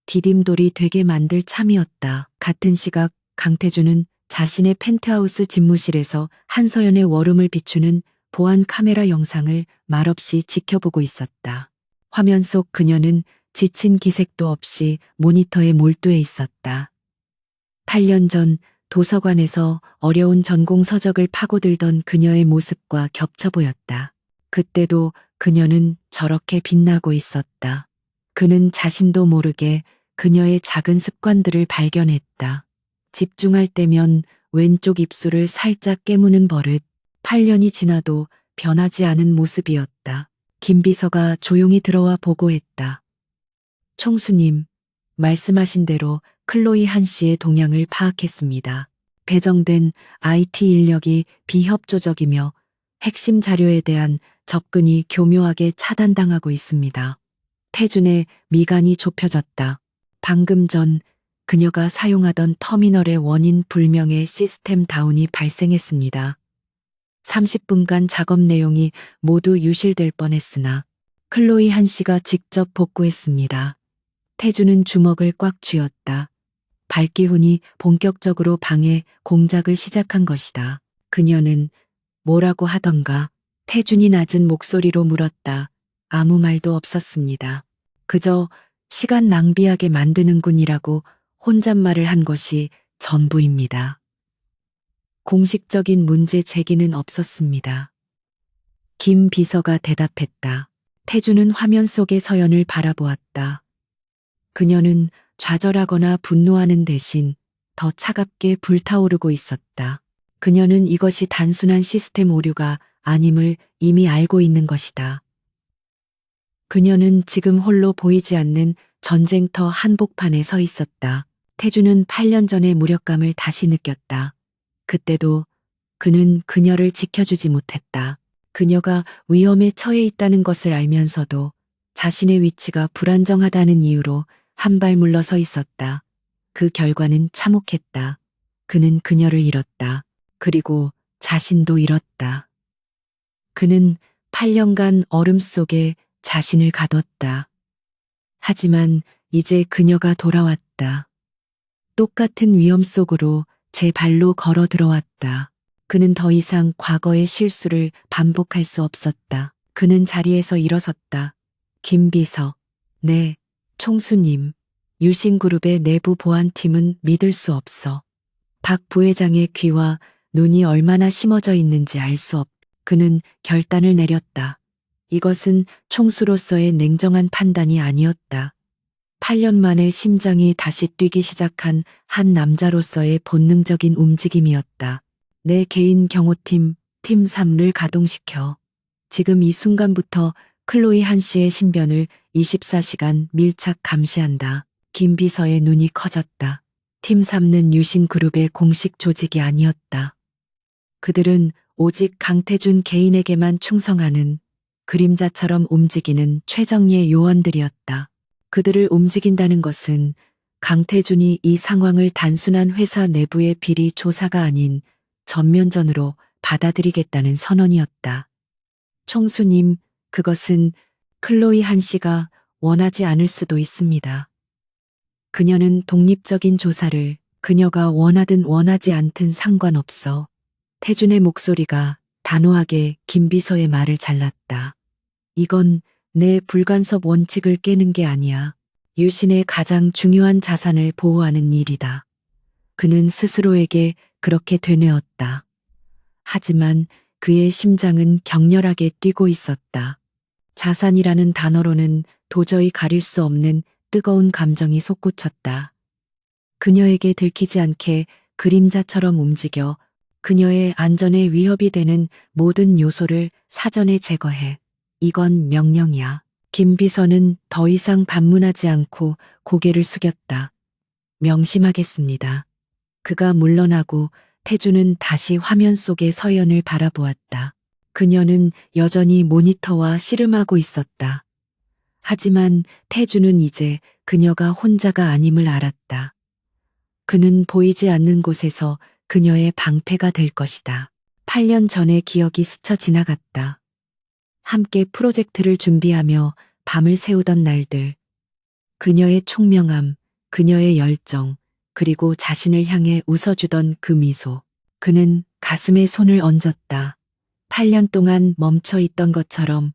디딤돌이 되게 만들 참이었다. 같은 시각 강태준은 자신의 펜트하우스 집무실에서 한서연의 월음을 비추는 보안 카메라 영상을 말없이 지켜보고 있었다. 화면 속 그녀는 지친 기색도 없이 모니터에 몰두해 있었다. 8년 전 도서관에서 어려운 전공 서적을 파고들던 그녀의 모습과 겹쳐 보였다. 그때도 그녀는 저렇게 빛나고 있었다. 그는 자신도 모르게 그녀의 작은 습관들을 발견했다. 집중할 때면 왼쪽 입술을 살짝 깨무는 버릇, 8년이 지나도 변하지 않은 모습이었다. 김 비서가 조용히 들어와 보고했다. 총수님, 말씀하신 대로 클로이 한 씨의 동향을 파악했습니다. 배정된 IT 인력이 비협조적이며 핵심 자료에 대한 접근이 교묘하게 차단당하고 있습니다. 태준의 미간이 좁혀졌다. 방금 전 그녀가 사용하던 터미널의 원인 불명의 시스템 다운이 발생했습니다. 30분간 작업 내용이 모두 유실될 뻔했으나 클로이 한 씨가 직접 복구했습니다. 태준은 주먹을 꽉 쥐었다. 발기훈이 본격적으로 방해 공작을 시작한 것이다. 그녀는 뭐라고 하던가 태준이 낮은 목소리로 물었다. 아무 말도 없었습니다. 그저 시간 낭비하게 만드는군이라고 혼잣말을 한 것이 전부입니다. 공식적인 문제 제기는 없었습니다. 김 비서가 대답했다. 태준은 화면 속의 서연을 바라보았다. 그녀는 좌절하거나 분노하는 대신 더 차갑게 불타오르고 있었다. 그녀는 이것이 단순한 시스템 오류가 아님을 이미 알고 있는 것이다. 그녀는 지금 홀로 보이지 않는 전쟁터 한복판에 서 있었다. 태준은 8년 전의 무력감을 다시 느꼈다. 그때도 그는 그녀를 지켜주지 못했다. 그녀가 위험에 처해 있다는 것을 알면서도 자신의 위치가 불안정하다는 이유로 한 발 물러서 있었다. 그 결과는 참혹했다. 그는 그녀를 잃었다. 그리고 자신도 잃었다. 그는 8년간 얼음 속에 자신을 가뒀다. 하지만 이제 그녀가 돌아왔다. 똑같은 위험 속으로 제 발로 걸어 들어왔다. 그는 더 이상 과거의 실수를 반복할 수 없었다. 그는 자리에서 일어섰다. 김 비서, 네, 총수님, 유신그룹의 내부 보안팀은 믿을 수 없어. 박 부회장의 귀와 눈이 얼마나 심어져 있는지 알 수 없. 그는 결단을 내렸다. 이것은 총수로서의 냉정한 판단이 아니었다. 8년 만에 심장이 다시 뛰기 시작한 한 남자로서의 본능적인 움직임이었다. 내 개인 경호팀, 팀 3를 가동시켜. 지금 이 순간부터 클로이 한 씨의 신변을 24시간 밀착 감시한다. 김 비서의 눈이 커졌다. 팀 3는 유신그룹의 공식 조직이 아니었다. 그들은 오직 강태준 개인에게만 충성하는 그림자처럼 움직이는 최정예 요원들이었다. 그들을 움직인다는 것은 강태준이 이 상황을 단순한 회사 내부의 비리 조사가 아닌 전면전으로 받아들이겠다는 선언이었다. 총수님, 그것은 클로이 한 씨가 원하지 않을 수도 있습니다. 그녀는 독립적인 조사를 그녀가 원하든 원하지 않든 상관없어. 태준의 목소리가 단호하게 김 비서의 말을 잘랐다. 이건 내 불간섭 원칙을 깨는 게 아니야. 유신의 가장 중요한 자산을 보호하는 일이다. 그는 스스로에게 그렇게 되뇌었다. 하지만 그의 심장은 격렬하게 뛰고 있었다. 자산이라는 단어로는 도저히 가릴 수 없는 뜨거운 감정이 솟구쳤다. 그녀에게 들키지 않게 그림자처럼 움직여 그녀의 안전에 위협이 되는 모든 요소를 사전에 제거해. 이건 명령이야. 김 비서는 더 이상 반문하지 않고 고개를 숙였다. 명심하겠습니다. 그가 물러나고 태주는 다시 화면 속의 서연을 바라보았다. 그녀는 여전히 모니터와 씨름하고 있었다. 하지만 태주는 이제 그녀가 혼자가 아님을 알았다. 그는 보이지 않는 곳에서 그녀의 방패가 될 것이다. 8년 전의 기억이 스쳐 지나갔다. 함께 프로젝트를 준비하며 밤을 새우던 날들. 그녀의 총명함, 그녀의 열정, 그리고 자신을 향해 웃어주던 그 미소. 그는 가슴에 손을 얹었다. 8년 동안 멈춰 있던 것처럼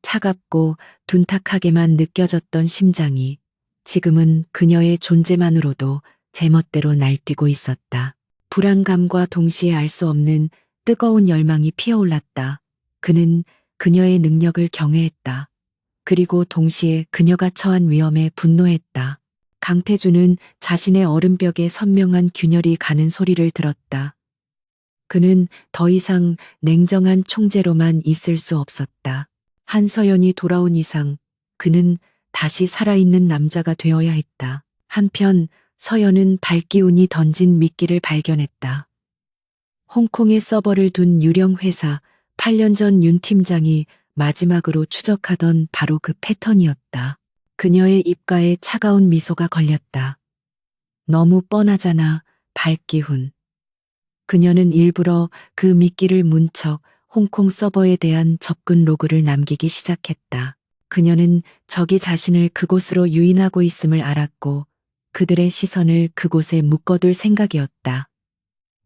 차갑고 둔탁하게만 느껴졌던 심장이 지금은 그녀의 존재만으로도 제멋대로 날뛰고 있었다. 불안감과 동시에 알 수 없는 뜨거운 열망이 피어올랐다. 그는 그녀의 능력을 경외했다. 그리고 동시에 그녀가 처한 위험에 분노했다. 강태주는 자신의 얼음벽에 선명한 균열이 가는 소리를 들었다. 그는 더 이상 냉정한 총재로만 있을 수 없었다. 한서연이 돌아온 이상 그는 다시 살아있는 남자가 되어야 했다. 한편 서연은 발기운이 던진 미끼를 발견했다. 홍콩에 서버를 둔 유령 회사 8년 전 윤 팀장이 마지막으로 추적하던 바로 그 패턴이었다. 그녀의 입가에 차가운 미소가 걸렸다. 너무 뻔하잖아, 발기훈. 그녀는 일부러 그 미끼를 문 척 홍콩 서버에 대한 접근 로그를 남기기 시작했다. 그녀는 적이 자신을 그곳으로 유인하고 있음을 알았고 그들의 시선을 그곳에 묶어둘 생각이었다.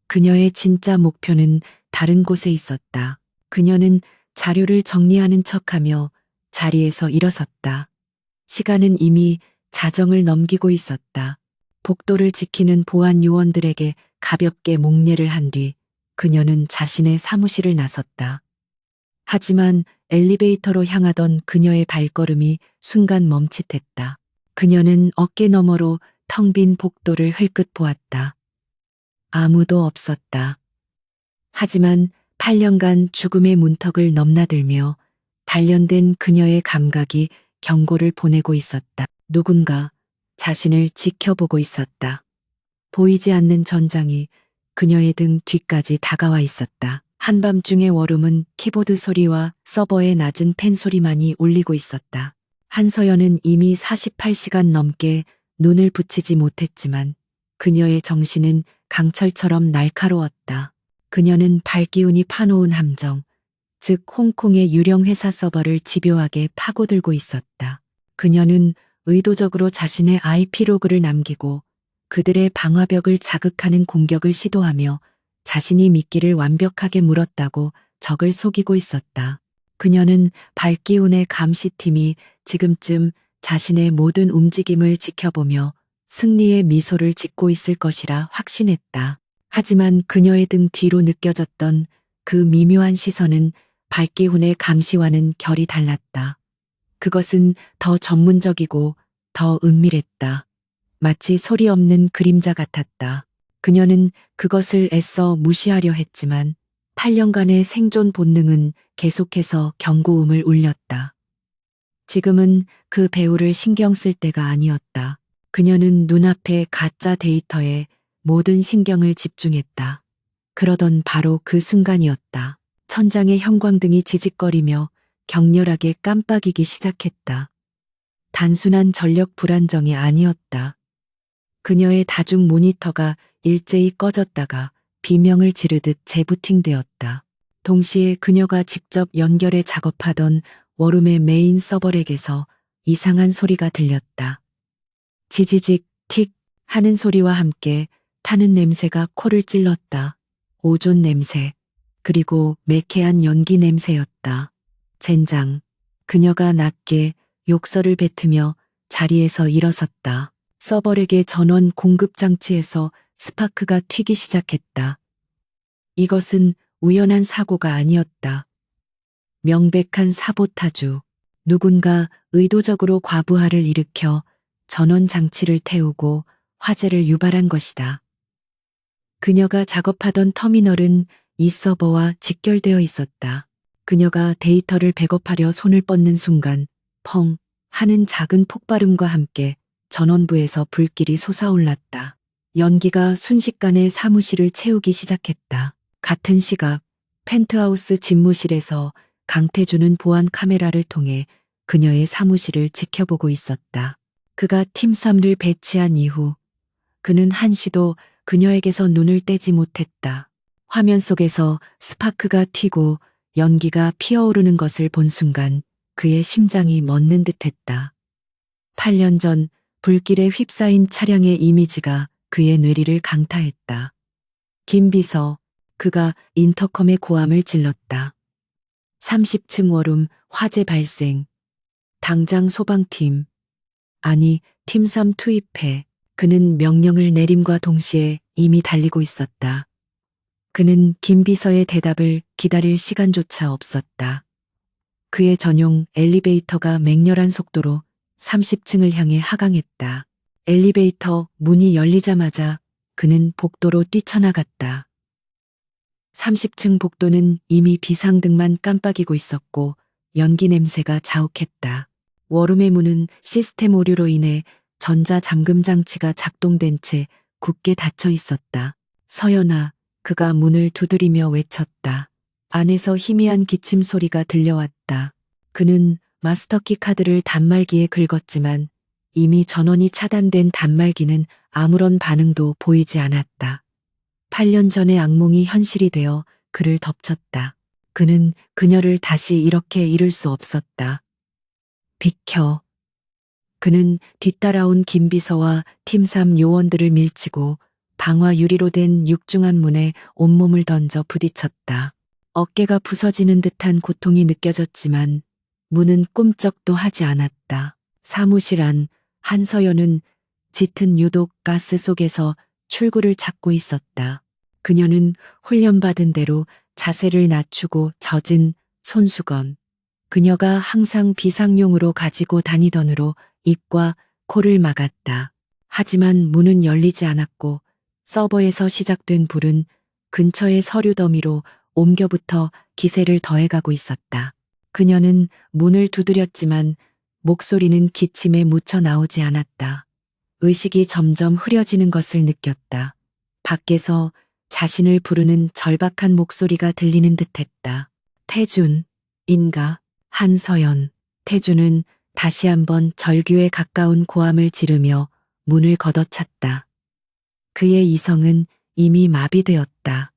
그녀의 진짜 목표는 다른 곳에 있었다. 그녀는 자료를 정리하는 척하며 자리에서 일어섰다. 시간은 이미 자정을 넘기고 있었다. 복도를 지키는 보안 요원들에게 가볍게 목례를 한 뒤 그녀는 자신의 사무실을 나섰다. 하지만 엘리베이터로 향하던 그녀의 발걸음이 순간 멈칫했다. 그녀는 어깨 너머로 텅 빈 복도를 흘끗 보았다. 아무도 없었다. 하지만 8년간 죽음의 문턱을 넘나들며 단련된 그녀의 감각이 경고를 보내고 있었다. 누군가 자신을 지켜보고 있었다. 보이지 않는 전장이 그녀의 등 뒤까지 다가와 있었다. 한밤중의 워룸은 키보드 소리와 서버의 낮은 팬 소리만이 울리고 있었다. 한서연은 이미 48시간 넘게 눈을 붙이지 못했지만 그녀의 정신은 강철처럼 날카로웠다. 그녀는 발기운이 파놓은 함정, 즉 홍콩의 유령 회사 서버를 집요하게 파고들고 있었다. 그녀는 의도적으로 자신의 IP 로그를 남기고 그들의 방화벽을 자극하는 공격을 시도하며 자신이 미끼를 완벽하게 물었다고 적을 속이고 있었다. 그녀는 발기운의 감시팀이 지금쯤 자신의 모든 움직임을 지켜보며 승리의 미소를 짓고 있을 것이라 확신했다. 하지만 그녀의 등 뒤로 느껴졌던 그 미묘한 시선은 발기운의 감시와는 결이 달랐다. 그것은 더 전문적이고 더 은밀했다. 마치 소리 없는 그림자 같았다. 그녀는 그것을 애써 무시하려 했지만 8년간의 생존 본능은 계속해서 경고음을 울렸다. 지금은 그 배우를 신경 쓸 때가 아니었다. 그녀는 눈앞의 가짜 데이터에 모든 신경을 집중했다. 그러던 바로 그 순간이었다. 천장의 형광등이 지직거리며 격렬하게 깜빡이기 시작했다. 단순한 전력 불안정이 아니었다. 그녀의 다중 모니터가 일제히 꺼졌다가 비명을 지르듯 재부팅되었다. 동시에 그녀가 직접 연결해 작업하던 워룸의 메인 서버렉에서 이상한 소리가 들렸다. 지지직 틱 하는 소리와 함께 타는 냄새가 코를 찔렀다. 오존 냄새, 그리고 매캐한 연기 냄새였다. 젠장. 그녀가 낮게 욕설을 뱉으며 자리에서 일어섰다. 서버렉의 전원 공급 장치에서 스파크가 튀기 시작했다. 이것은 우연한 사고가 아니었다. 명백한 사보타주. 누군가 의도적으로 과부하를 일으켜 전원 장치를 태우고 화재를 유발한 것이다. 그녀가 작업하던 터미널은 이 서버와 직결되어 있었다. 그녀가 데이터를 백업하려 손을 뻗는 순간 펑 하는 작은 폭발음과 함께 전원부에서 불길이 솟아올랐다. 연기가 순식간에 사무실을 채우기 시작했다. 같은 시각 펜트하우스 집무실에서 강태주는 보안 카메라를 통해 그녀의 사무실을 지켜보고 있었다. 그가 팀3를 배치한 이후 그는 한시도 그녀에게서 눈을 떼지 못했다. 화면 속에서 스파크가 튀고 연기가 피어오르는 것을 본 순간 그의 심장이 멎는 듯했다. 8년 전 불길에 휩싸인 차량의 이미지가 그의 뇌리를 강타했다. 김비서, 그가 인터컴의 고함을 질렀다. 30층 워룸 화재 발생. 당장 소방팀. 아니, 팀3 투입해. 그는 명령을 내림과 동시에 이미 달리고 있었다. 그는 김비서의 대답을 기다릴 시간조차 없었다. 그의 전용 엘리베이터가 맹렬한 속도로 30층을 향해 하강했다. 엘리베이터 문이 열리자마자 그는 복도로 뛰쳐나갔다. 30층 복도는 이미 비상등만 깜빡이고 있었고 연기 냄새가 자욱했다. 워룸의 문은 시스템 오류로 인해 전자 잠금 장치가 작동된 채 굳게 닫혀 있었다. 서연아, 그가 문을 두드리며 외쳤다. 안에서 희미한 기침 소리가 들려왔다. 그는 마스터키 카드를 단말기에 긁었지만 이미 전원이 차단된 단말기는 아무런 반응도 보이지 않았다. 8년 전의 악몽이 현실이 되어 그를 덮쳤다. 그는 그녀를 다시 이렇게 잃을 수 없었다. 비켜. 그는 뒤따라온 김비서와 팀3 요원들을 밀치고 방화 유리로 된 육중한 문에 온몸을 던져 부딪혔다. 어깨가 부서지는 듯한 고통이 느껴졌지만 문은 꿈쩍도 하지 않았다. 사무실 안 한서연은 짙은 유독 가스 속에서 출구를 찾고 있었다. 그녀는 훈련받은 대로 자세를 낮추고 젖은 손수건. 그녀가 항상 비상용으로 가지고 다니던으로 입과 코를 막았다. 하지만 문은 열리지 않았고 서버에서 시작된 불은 근처의 서류 더미로 옮겨붙어 기세를 더해가고 있었다. 그녀는 문을 두드렸지만 목소리는 기침에 묻혀 나오지 않았다. 의식이 점점 흐려지는 것을 느꼈다. 밖에서 자신을 부르는 절박한 목소리가 들리는 듯했다. 태준, 인가, 한서연. 태준은 다시 한번 절규에 가까운 고함을 지르며 문을 걷어찼다. 그의 이성은 이미 마비되었다.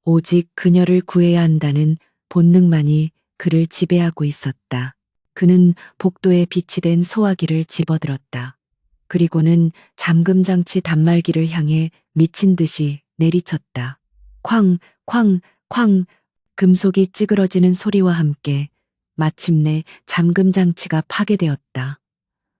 오직 그녀를 구해야 한다는 본능만이 그를 지배하고 있었다. 그는 복도에 비치된 소화기를 집어들었다. 그리고는 잠금장치 단말기를 향해 미친 듯이 내리쳤다. 쾅, 쾅, 쾅. 금속이 찌그러지는 소리와 함께 마침내 잠금장치가 파괴되었다.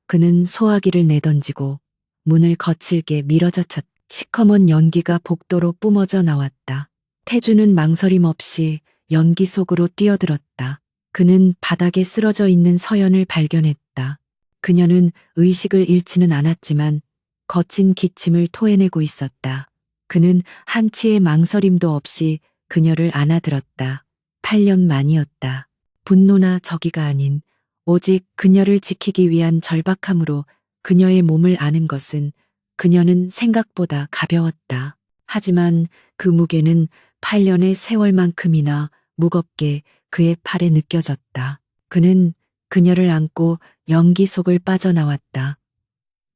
그는 소화기를 내던지고 문을 거칠게 밀어젖혔다. 시커먼 연기가 복도로 뿜어져 나왔다. 태주는 망설임 없이 연기 속으로 뛰어들었다. 그는 바닥에 쓰러져 있는 서연을 발견했다. 그녀는 의식을 잃지는 않았지만 거친 기침을 토해내고 있었다. 그는 한치의 망설임도 없이 그녀를 안아들었다. 8년 만이었다. 분노나 적의가 아닌 오직 그녀를 지키기 위한 절박함으로 그녀의 몸을 아는 것은 그녀는 생각보다 가벼웠다. 하지만 그 무게는 8년의 세월만큼이나 무겁게 그의 팔에 느껴졌다. 그는 그녀를 안고 연기 속을 빠져나왔다.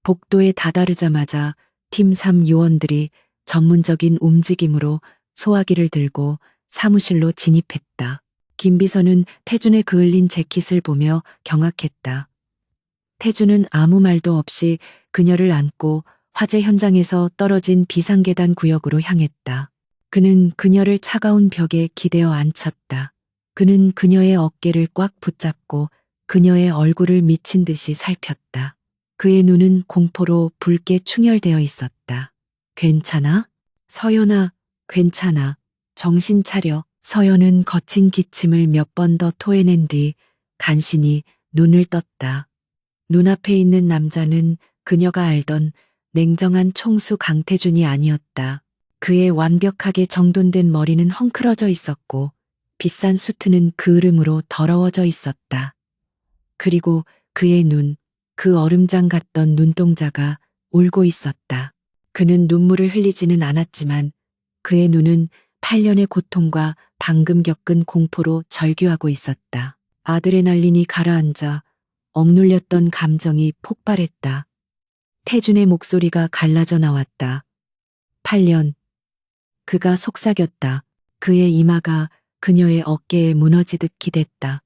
복도에 다다르자마자 팀 3 요원들이 전문적인 움직임으로 소화기를 들고 사무실로 진입했다. 김비서는 태준의 그을린 재킷을 보며 경악했다. 태준은 아무 말도 없이 그녀를 안고 화재 현장에서 떨어진 비상계단 구역으로 향했다. 그는 그녀를 차가운 벽에 기대어 앉혔다. 그는 그녀의 어깨를 꽉 붙잡고 그녀의 얼굴을 미친 듯이 살폈다. 그의 눈은 공포로 붉게 충혈되어 있었다. 괜찮아? 서연아, 괜찮아. 정신 차려. 서연은 거친 기침을 몇 번 더 토해낸 뒤 간신히 눈을 떴다. 눈앞에 있는 남자는 그녀가 알던 냉정한 총수 강태준이 아니었다. 그의 완벽하게 정돈된 머리는 헝클어져 있었고 비싼 수트는 그을음으로 더러워져 있었다. 그리고 그의 눈, 그 얼음장 같던 눈동자가 울고 있었다. 그는 눈물을 흘리지는 않았지만 그의 눈은 8년의 고통과 방금 겪은 공포로 절규하고 있었다. 아드레날린이 가라앉아 억눌렸던 감정이 폭발했다. 태준의 목소리가 갈라져 나왔다. 8년. 그가 속삭였다. 그의 이마가 그녀의 어깨에 무너지듯 기댔다.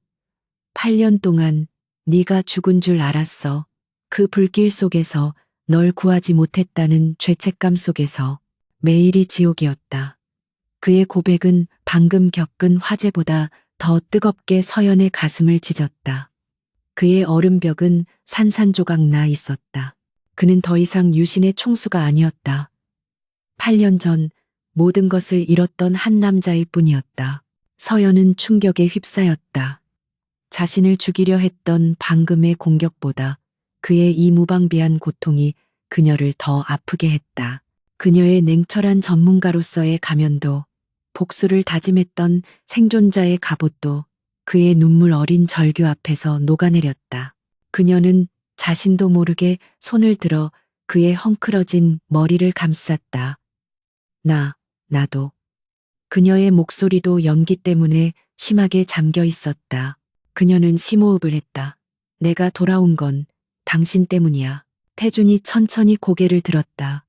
8년 동안 네가 죽은 줄 알았어. 그 불길 속에서 널 구하지 못했다는 죄책감 속에서 매일이 지옥이었다. 그의 고백은 방금 겪은 화재보다 더 뜨겁게 서연의 가슴을 찢었다. 그의 얼음벽은 산산조각 나 있었다. 그는 더 이상 유신의 총수가 아니었다. 8년 전 모든 것을 잃었던 한 남자일 뿐이었다. 서연은 충격에 휩싸였다. 자신을 죽이려 했던 방금의 공격보다 그의 이 무방비한 고통이 그녀를 더 아프게 했다. 그녀의 냉철한 전문가로서의 가면도, 복수를 다짐했던 생존자의 갑옷도 그의 눈물 어린 절규 앞에서 녹아내렸다. 그녀는 자신도 모르게 손을 들어 그의 헝클어진 머리를 감쌌다. 나도. 그녀의 목소리도 연기 때문에 심하게 잠겨 있었다. 그녀는 심호흡을 했다. 내가 돌아온 건 당신 때문이야. 태준이 천천히 고개를 들었다.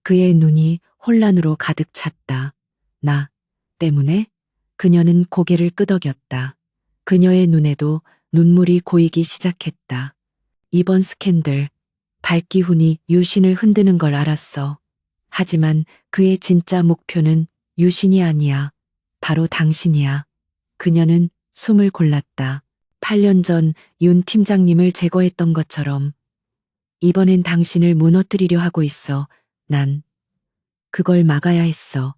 그의 눈이 혼란으로 가득 찼다. 나 때문에? 그녀는 고개를 끄덕였다. 그녀의 눈에도 눈물이 고이기 시작했다. 이번 스캔들, 발기훈이 유신을 흔드는 걸 알았어. 하지만 그의 진짜 목표는 유신이 아니야. 바로 당신이야. 그녀는 숨을 골랐다. 8년 전 윤 팀장님을 제거했던 것처럼 이번엔 당신을 무너뜨리려 하고 있어. 난 그걸 막아야 했어.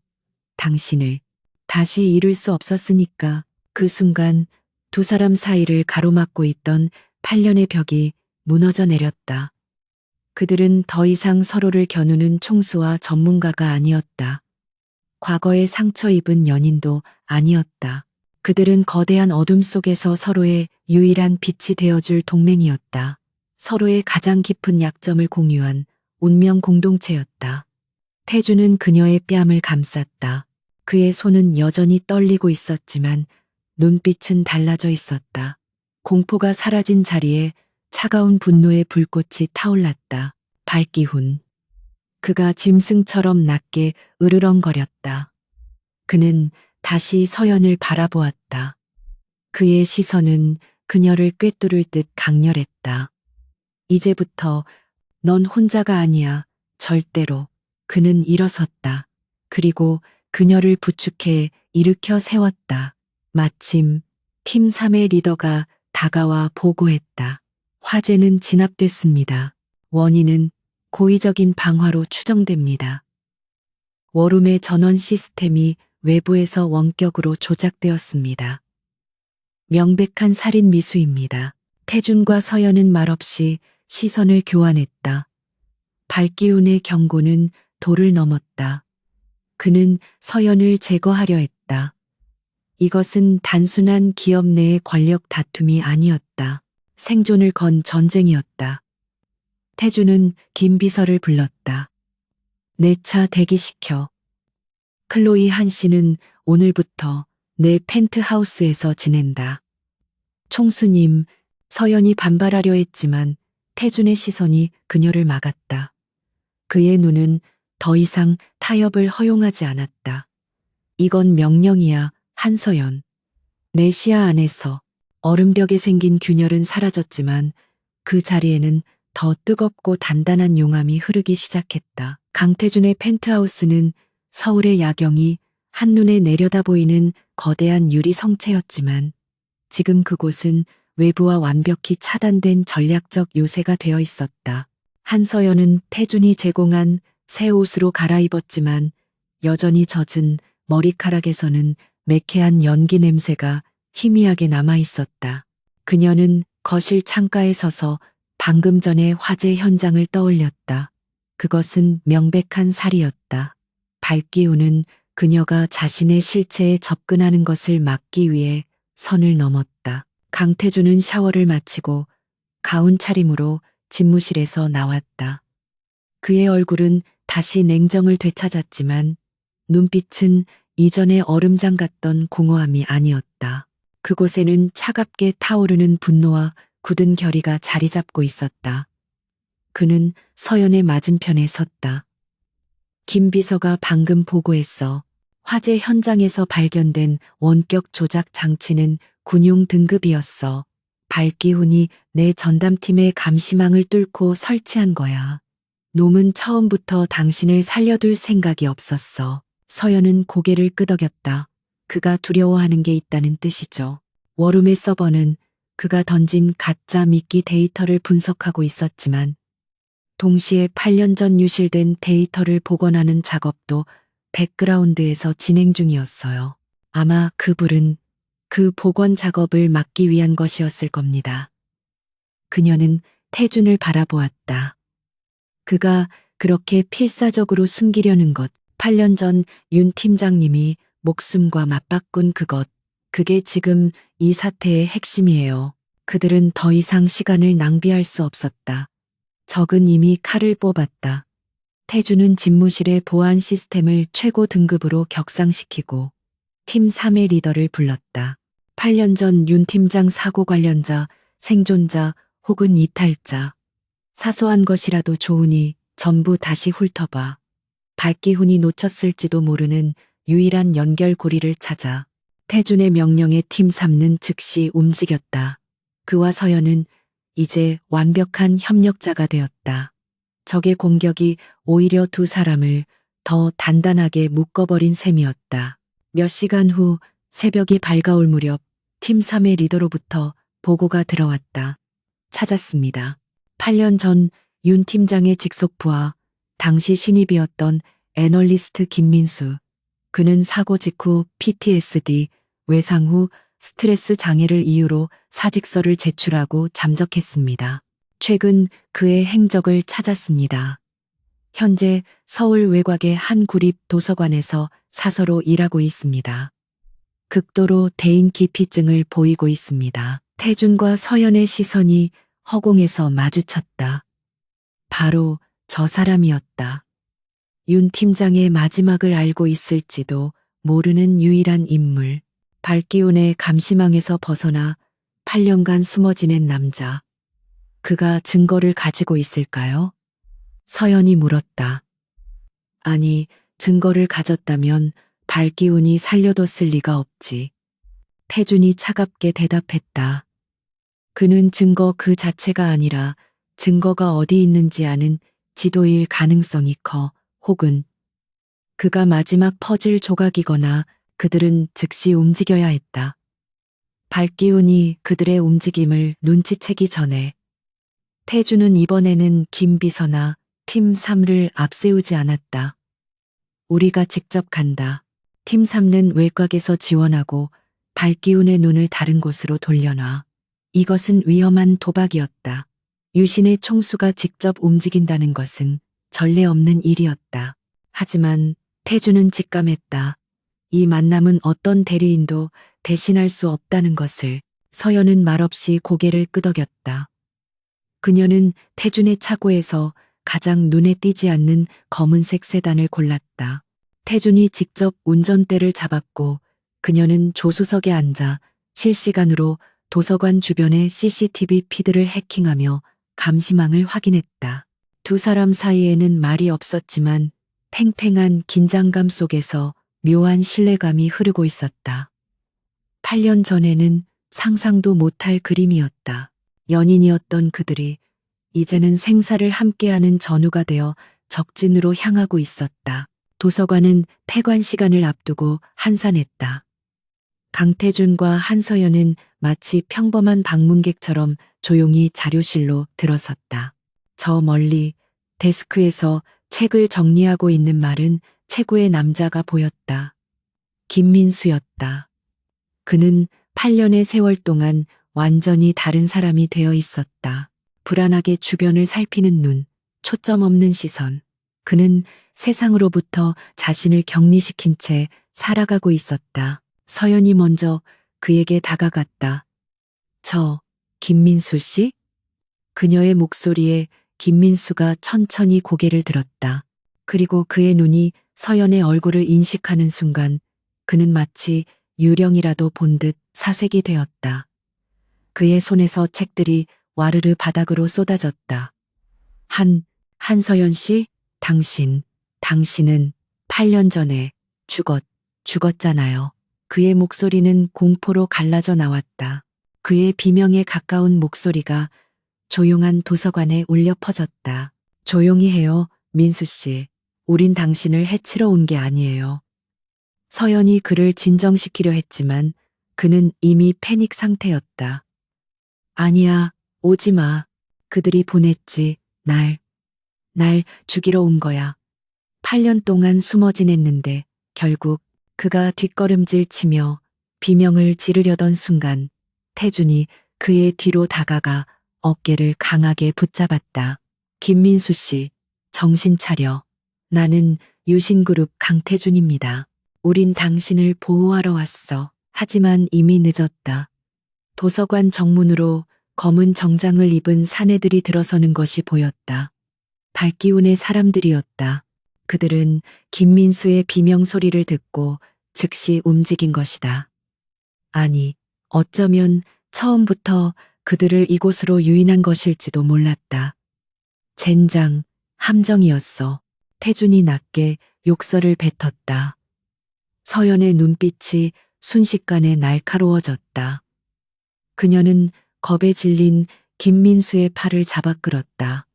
당신을 다시 잃을 수 없었으니까. 그 순간 두 사람 사이를 가로막고 있던 8년의 벽이 무너져 내렸다. 그들은 더 이상 서로를 겨누는 총수와 전문가가 아니었다. 과거에 상처 입은 연인도 아니었다. 그들은 거대한 어둠 속에서 서로의 유일한 빛이 되어줄 동맹이었다. 서로의 가장 깊은 약점을 공유한 운명 공동체였다. 태주는 그녀의 뺨을 감쌌다. 그의 손은 여전히 떨리고 있었지만 눈빛은 달라져 있었다. 공포가 사라진 자리에 차가운 분노의 불꽃이 타올랐다. 발기훈. 그가 짐승처럼 낮게 으르렁거렸다. 그는 다시 서연을 바라보았다. 그의 시선은 그녀를 꿰뚫을 듯 강렬했다. 이제부터 넌 혼자가 아니야. 절대로. 그는 일어섰다. 그리고 그녀를 부축해 일으켜 세웠다. 마침 팀 3의 리더가 다가와 보고했다. 화재는 진압됐습니다. 원인은 고의적인 방화로 추정됩니다. 워룸의 전원 시스템이 외부에서 원격으로 조작되었습니다. 명백한 살인 미수입니다. 태준과 서연은 말없이 시선을 교환했다. 발기훈의 경고는 도를 넘었다. 그는 서연을 제거하려 했다. 이것은 단순한 기업 내의 권력 다툼이 아니었다. 생존을 건 전쟁이었다. 태준은 김 비서를 불렀다. 내 차 대기시켜. 클로이 한 씨는 오늘부터 내 펜트하우스에서 지낸다. 총수님, 서연이 반발하려 했지만 태준의 시선이 그녀를 막았다. 그의 눈은 더 이상 타협을 허용하지 않았다. 이건 명령이야, 한서연. 내 시야 안에서 얼음벽에 생긴 균열은 사라졌지만 그 자리에는 더 뜨겁고 단단한 용암이 흐르기 시작했다. 강태준의 펜트하우스는 서울의 야경이 한눈에 내려다 보이는 거대한 유리 성체였지만 지금 그곳은 외부와 완벽히 차단된 전략적 요새가 되어 있었다. 한서연은 태준이 제공한 새 옷으로 갈아입었지만 여전히 젖은 머리카락에서는 매캐한 연기 냄새가 희미하게 남아 있었다. 그녀는 거실 창가에 서서 방금 전의 화재 현장을 떠올렸다. 그것은 명백한 살이었다. 발기우는 그녀가 자신의 실체에 접근하는 것을 막기 위해 선을 넘었다. 강태준은 샤워를 마치고 가운 차림으로 집무실에서 나왔다. 그의 얼굴은 다시 냉정을 되찾았지만 눈빛은 이전의 얼음장 같던 공허함이 아니었다. 그곳에는 차갑게 타오르는 분노와 굳은 결의가 자리 잡고 있었다. 그는 서연의 맞은편에 섰다. 김 비서가 방금 보고했어. 화재 현장에서 발견된 원격 조작 장치는 군용 등급이었어. 발기훈이 내 전담팀의 감시망을 뚫고 설치한 거야. 놈은 처음부터 당신을 살려둘 생각이 없었어. 서연은 고개를 끄덕였다. 그가 두려워하는 게 있다는 뜻이죠. 워룸의 서버는 그가 던진 가짜 미끼 데이터를 분석하고 있었지만 동시에 8년 전 유실된 데이터를 복원하는 작업도 백그라운드에서 진행 중이었어요. 아마 그 불은 그 복원 작업을 막기 위한 것이었을 겁니다. 그녀는 태준을 바라보았다. 그가 그렇게 필사적으로 숨기려는 것, 8년 전 윤 팀장님이 목숨과 맞바꾼 그것, 그게 지금 이 사태의 핵심이에요. 그들은 더 이상 시간을 낭비할 수 없었다. 적은 이미 칼을 뽑았다. 태준은 집무실의 보안 시스템을 최고 등급으로 격상시키고 팀 3의 리더를 불렀다. 8년 전 윤 팀장 사고 관련자, 생존자 혹은 이탈자. 사소한 것이라도 좋으니 전부 다시 훑어봐. 발기훈이 놓쳤을지도 모르는 유일한 연결고리를 찾아. 태준의 명령에 팀 3는 즉시 움직였다. 그와 서연은 이제 완벽한 협력자가 되었다. 적의 공격이 오히려 두 사람을 더 단단하게 묶어버린 셈이었다. 몇 시간 후 새벽이 밝아올 무렵 팀 3의 리더로부터 보고가 들어왔다. 찾았습니다. 8년 전 윤 팀장의 직속부하, 당시 신입이었던 애널리스트 김민수. 그는 사고 직후 PTSD, 외상 후 스트레스 장애를 이유로 사직서를 제출하고 잠적했습니다. 최근 그의 행적을 찾았습니다. 현재 서울 외곽의 한 구립 도서관에서 사서로 일하고 있습니다. 극도로 대인 기피증을 보이고 있습니다. 태준과 서연의 시선이 허공에서 마주쳤다. 바로 저 사람이었다. 윤 팀장의 마지막을 알고 있을지도 모르는 유일한 인물. 발기운의 감시망에서 벗어나 8년간 숨어 지낸 남자. 그가 증거를 가지고 있을까요? 서연이 물었다. 아니, 증거를 가졌다면 발기운이 살려뒀을 리가 없지. 태준이 차갑게 대답했다. 그는 증거 그 자체가 아니라 증거가 어디 있는지 아는 지도일 가능성이 커. 혹은 그가 마지막 퍼즐 조각이거나 그들은 즉시 움직여야 했다. 발기운이 그들의 움직임을 눈치채기 전에 태준은 이번에는 김 비서나 팀 3를 앞세우지 않았다. 우리가 직접 간다. 팀 3는 외곽에서 지원하고 발기운의 눈을 다른 곳으로 돌려놔. 이것은 위험한 도박이었다. 유신의 총수가 직접 움직인다는 것은 전례 없는 일이었다. 하지만 태준은 직감했다. 이 만남은 어떤 대리인도 대신할 수 없다는 것을. 서연은 말없이 고개를 끄덕였다. 그녀는 태준의 차고에서 가장 눈에 띄지 않는 검은색 세단을 골랐다. 태준이 직접 운전대를 잡았고 그녀는 조수석에 앉아 실시간으로 도서관 주변의 CCTV 피드를 해킹하며 감시망을 확인했다. 두 사람 사이에는 말이 없었지만 팽팽한 긴장감 속에서 묘한 신뢰감이 흐르고 있었다. 8년 전에는 상상도 못할 그림이었다. 연인이었던 그들이 이제는 생사를 함께하는 전우가 되어 적진으로 향하고 있었다. 도서관은 폐관 시간을 앞두고 한산했다. 강태준과 한서연은 마치 평범한 방문객처럼 조용히 자료실로 들어섰다. 저 멀리 데스크에서 책을 정리하고 있는 말은 최고의 남자가 보였다. 김민수였다. 그는 8년의 세월 동안 완전히 다른 사람이 되어 있었다. 불안하게 주변을 살피는 눈, 초점 없는 시선. 그는 세상으로부터 자신을 격리시킨 채 살아가고 있었다. 서연이 먼저 그에게 다가갔다. 저, 김민수 씨? 그녀의 목소리에 김민수가 천천히 고개를 들었다. 그리고 그의 눈이 서연의 얼굴을 인식하는 순간 그는 마치 유령이라도 본 듯 사색이 되었다. 그의 손에서 책들이 와르르 바닥으로 쏟아졌다. 한서연 씨, 당신은 8년 전에 죽었잖아요. 그의 목소리는 공포로 갈라져 나왔다. 그의 비명에 가까운 목소리가 조용한 도서관에 울려 퍼졌다. 조용히 해요, 민수 씨. 우린 당신을 해치러 온 게 아니에요. 서연이 그를 진정시키려 했지만 그는 이미 패닉 상태였다. 아니야, 오지 마. 그들이 보냈지. 날 죽이러 온 거야. 8년 동안 숨어 지냈는데 결국 그가 뒷걸음질 치며 비명을 지르려던 순간 태준이 그의 뒤로 다가가 어깨를 강하게 붙잡았다. 김민수 씨, 정신 차려. 나는 유신그룹 강태준입니다. 우린 당신을 보호하러 왔어. 하지만 이미 늦었다. 도서관 정문으로 검은 정장을 입은 사내들이 들어서는 것이 보였다. 발기운의 사람들이었다. 그들은 김민수의 비명 소리를 듣고 즉시 움직인 것이다. 아니, 어쩌면 처음부터 그들을 이곳으로 유인한 것일지도 몰랐다. 젠장, 함정이었어. 태준이 낮게 욕설을 뱉었다. 서연의 눈빛이 순식간에 날카로워졌다. 그녀는 겁에 질린 김민수의 팔을 잡아 끌었다.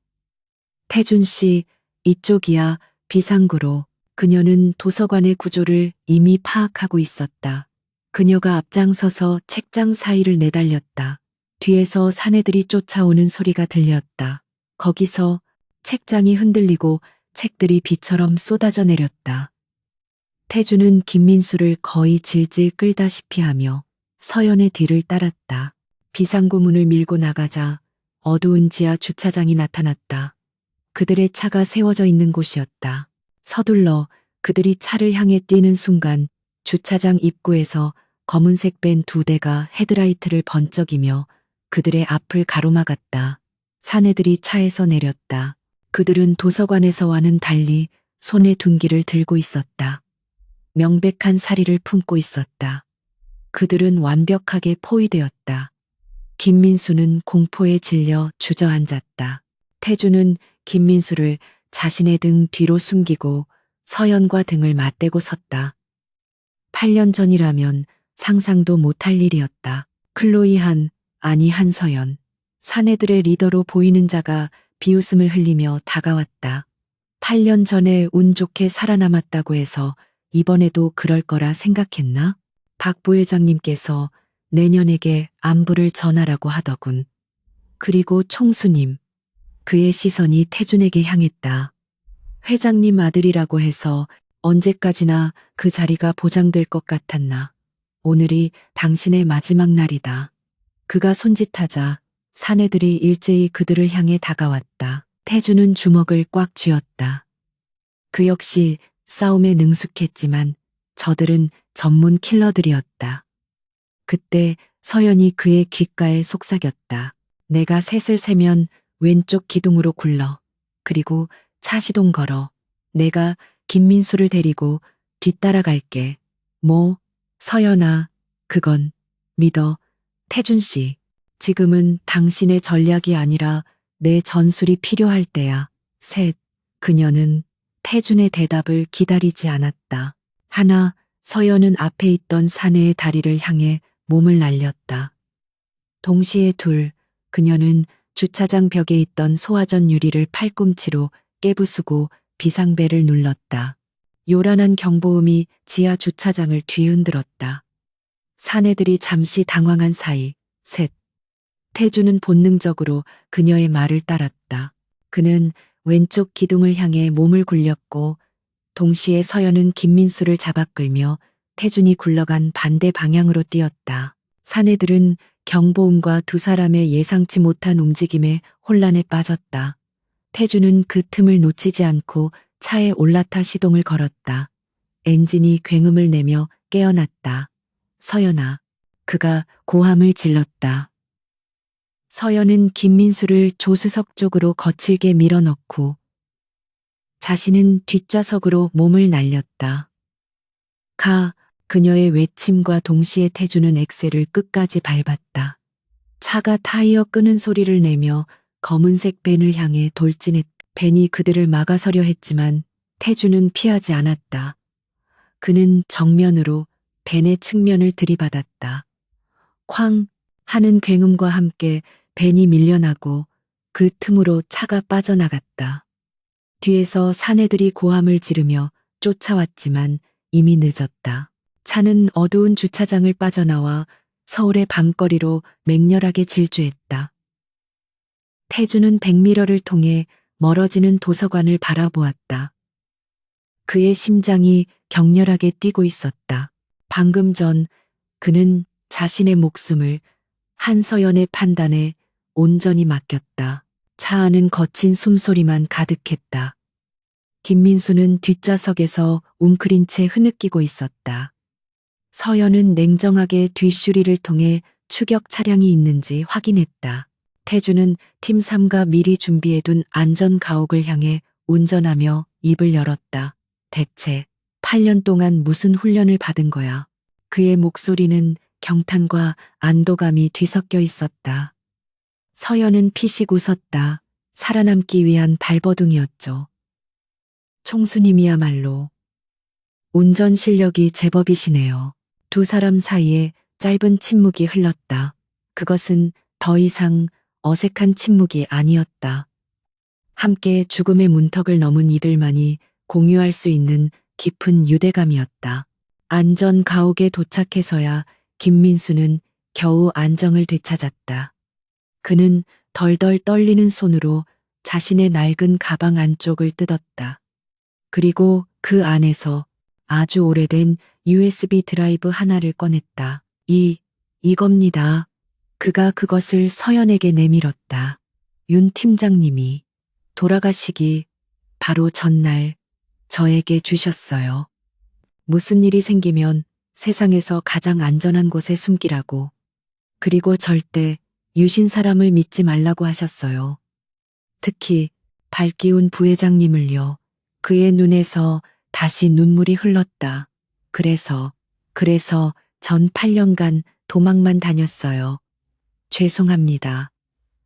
태준 씨, 이쪽이야. 비상구로. 그녀는 도서관의 구조를 이미 파악하고 있었다. 그녀가 앞장서서 책장 사이를 내달렸다. 뒤에서 사내들이 쫓아오는 소리가 들렸다. 거기서 책장이 흔들리고 책들이 비처럼 쏟아져 내렸다. 태준은 김민수를 거의 질질 끌다시피 하며 서연의 뒤를 따랐다. 비상구 문을 밀고 나가자 어두운 지하 주차장이 나타났다. 그들의 차가 세워져 있는 곳이었다. 서둘러 그들이 차를 향해 뛰는 순간 주차장 입구에서 검은색 밴 2대가 헤드라이트를 번쩍이며 그들의 앞을 가로막았다. 사내들이 차에서 내렸다. 그들은 도서관에서와는 달리 손에 둔기를 들고 있었다. 명백한 사리를 품고 있었다. 그들은 완벽하게 포위되었다. 김민수는 공포에 질려 주저앉았다. 태준은 김민수를 자신의 등 뒤로 숨기고 서연과 등을 맞대고 섰다. 8년 전이라면 상상도 못할 일이었다. 클로이 아니 한서연. 사내들의 리더로 보이는 자가 비웃음을 흘리며 다가왔다. 8년 전에 운 좋게 살아남았다고 해서 이번에도 그럴 거라 생각했나? 박 부회장님께서 내년에게 안부를 전하라고 하더군. 그리고 총수님. 그의 시선이 태준에게 향했다. 회장님 아들이라고 해서 언제까지나 그 자리가 보장될 것 같았나. 오늘이 당신의 마지막 날이다. 그가 손짓하자 사내들이 일제히 그들을 향해 다가왔다. 태준은 주먹을 꽉 쥐었다. 그 역시 싸움에 능숙했지만 저들은 전문 킬러들이었다. 그때 서연이 그의 귓가에 속삭였다. 내가 셋을 세면 왼쪽 기둥으로 굴러. 그리고 차 시동 걸어. 내가 김민수를 데리고 뒤따라갈게. 뭐, 서연아, 그건 믿어. 태준 씨, 지금은 당신의 전략이 아니라 내 전술이 필요할 때야. 셋, 그녀는 태준의 대답을 기다리지 않았다. 하나, 서연은 앞에 있던 사내의 다리를 향해 몸을 날렸다. 동시에 둘, 그녀는 주차장 벽에 있던 소화전 유리를 팔꿈치로 깨부수고 비상벨을 눌렀다. 요란한 경보음이 지하 주차장을 뒤흔들었다. 사내들이 잠시 당황한 사이, 셋. 태주는 본능적으로 그녀의 말을 따랐다. 그는 왼쪽 기둥을 향해 몸을 굴렸고 동시에 서연은 김민수를 잡아 끌며 태준이 굴러간 반대 방향으로 뛰었다. 사내들은 경보음과 두 사람의 예상치 못한 움직임에 혼란에 빠졌다. 태준은 그 틈을 놓치지 않고 차에 올라타 시동을 걸었다. 엔진이 굉음을 내며 깨어났다. 서연아. 그가 고함을 질렀다. 서연은 김민수를 조수석 쪽으로 거칠게 밀어넣고 자신은 뒷좌석으로 몸을 날렸다. 가, 그녀의 외침과 동시에 태주는 엑셀을 끝까지 밟았다. 차가 타이어 끄는 소리를 내며 검은색 벤을 향해 돌진했다. 벤이 그들을 막아서려 했지만 태주는 피하지 않았다. 그는 정면으로 벤의 측면을 들이받았다. 쾅 하는 굉음과 함께 벤이 밀려나고 그 틈으로 차가 빠져나갔다. 뒤에서 사내들이 고함을 지르며 쫓아왔지만 이미 늦었다. 차는 어두운 주차장을 빠져나와 서울의 밤거리로 맹렬하게 질주했다. 태주는 백미러를 통해 멀어지는 도서관을 바라보았다. 그의 심장이 격렬하게 뛰고 있었다. 방금 전 그는 자신의 목숨을 한서연의 판단에 온전히 맡겼다. 차 안은 거친 숨소리만 가득했다. 김민수는 뒷좌석에서 웅크린 채 흐느끼고 있었다. 서연은 냉정하게 뒷슈리를 통해 추격 차량이 있는지 확인했다. 태주는 팀 3가 미리 준비해둔 안전 가옥을 향해 운전하며 입을 열었다. 대체 8년 동안 무슨 훈련을 받은 거야? 그의 목소리는 경탄과 안도감이 뒤섞여 있었다. 서연은 피식 웃었다. 살아남기 위한 발버둥이었죠. 총수님이야말로 운전 실력이 제법이시네요. 두 사람 사이에 짧은 침묵이 흘렀다. 그것은 더 이상 어색한 침묵이 아니었다. 함께 죽음의 문턱을 넘은 이들만이 공유할 수 있는 깊은 유대감이었다. 안전 가옥에 도착해서야 김민수는 겨우 안정을 되찾았다. 그는 덜덜 떨리는 손으로 자신의 낡은 가방 안쪽을 뜯었다. 그리고 그 안에서 아주 오래된 USB 드라이브 하나를 꺼냈다. 이겁니다. 그가 그것을 서연에게 내밀었다. 윤 팀장님이 돌아가시기 바로 전날 저에게 주셨어요. 무슨 일이 생기면 세상에서 가장 안전한 곳에 숨기라고. 그리고 절대 유신 사람을 믿지 말라고 하셨어요. 특히 발기운 부회장님을요. 그의 눈에서 다시 눈물이 흘렀다. 그래서 전 8년간 도망만 다녔어요. 죄송합니다.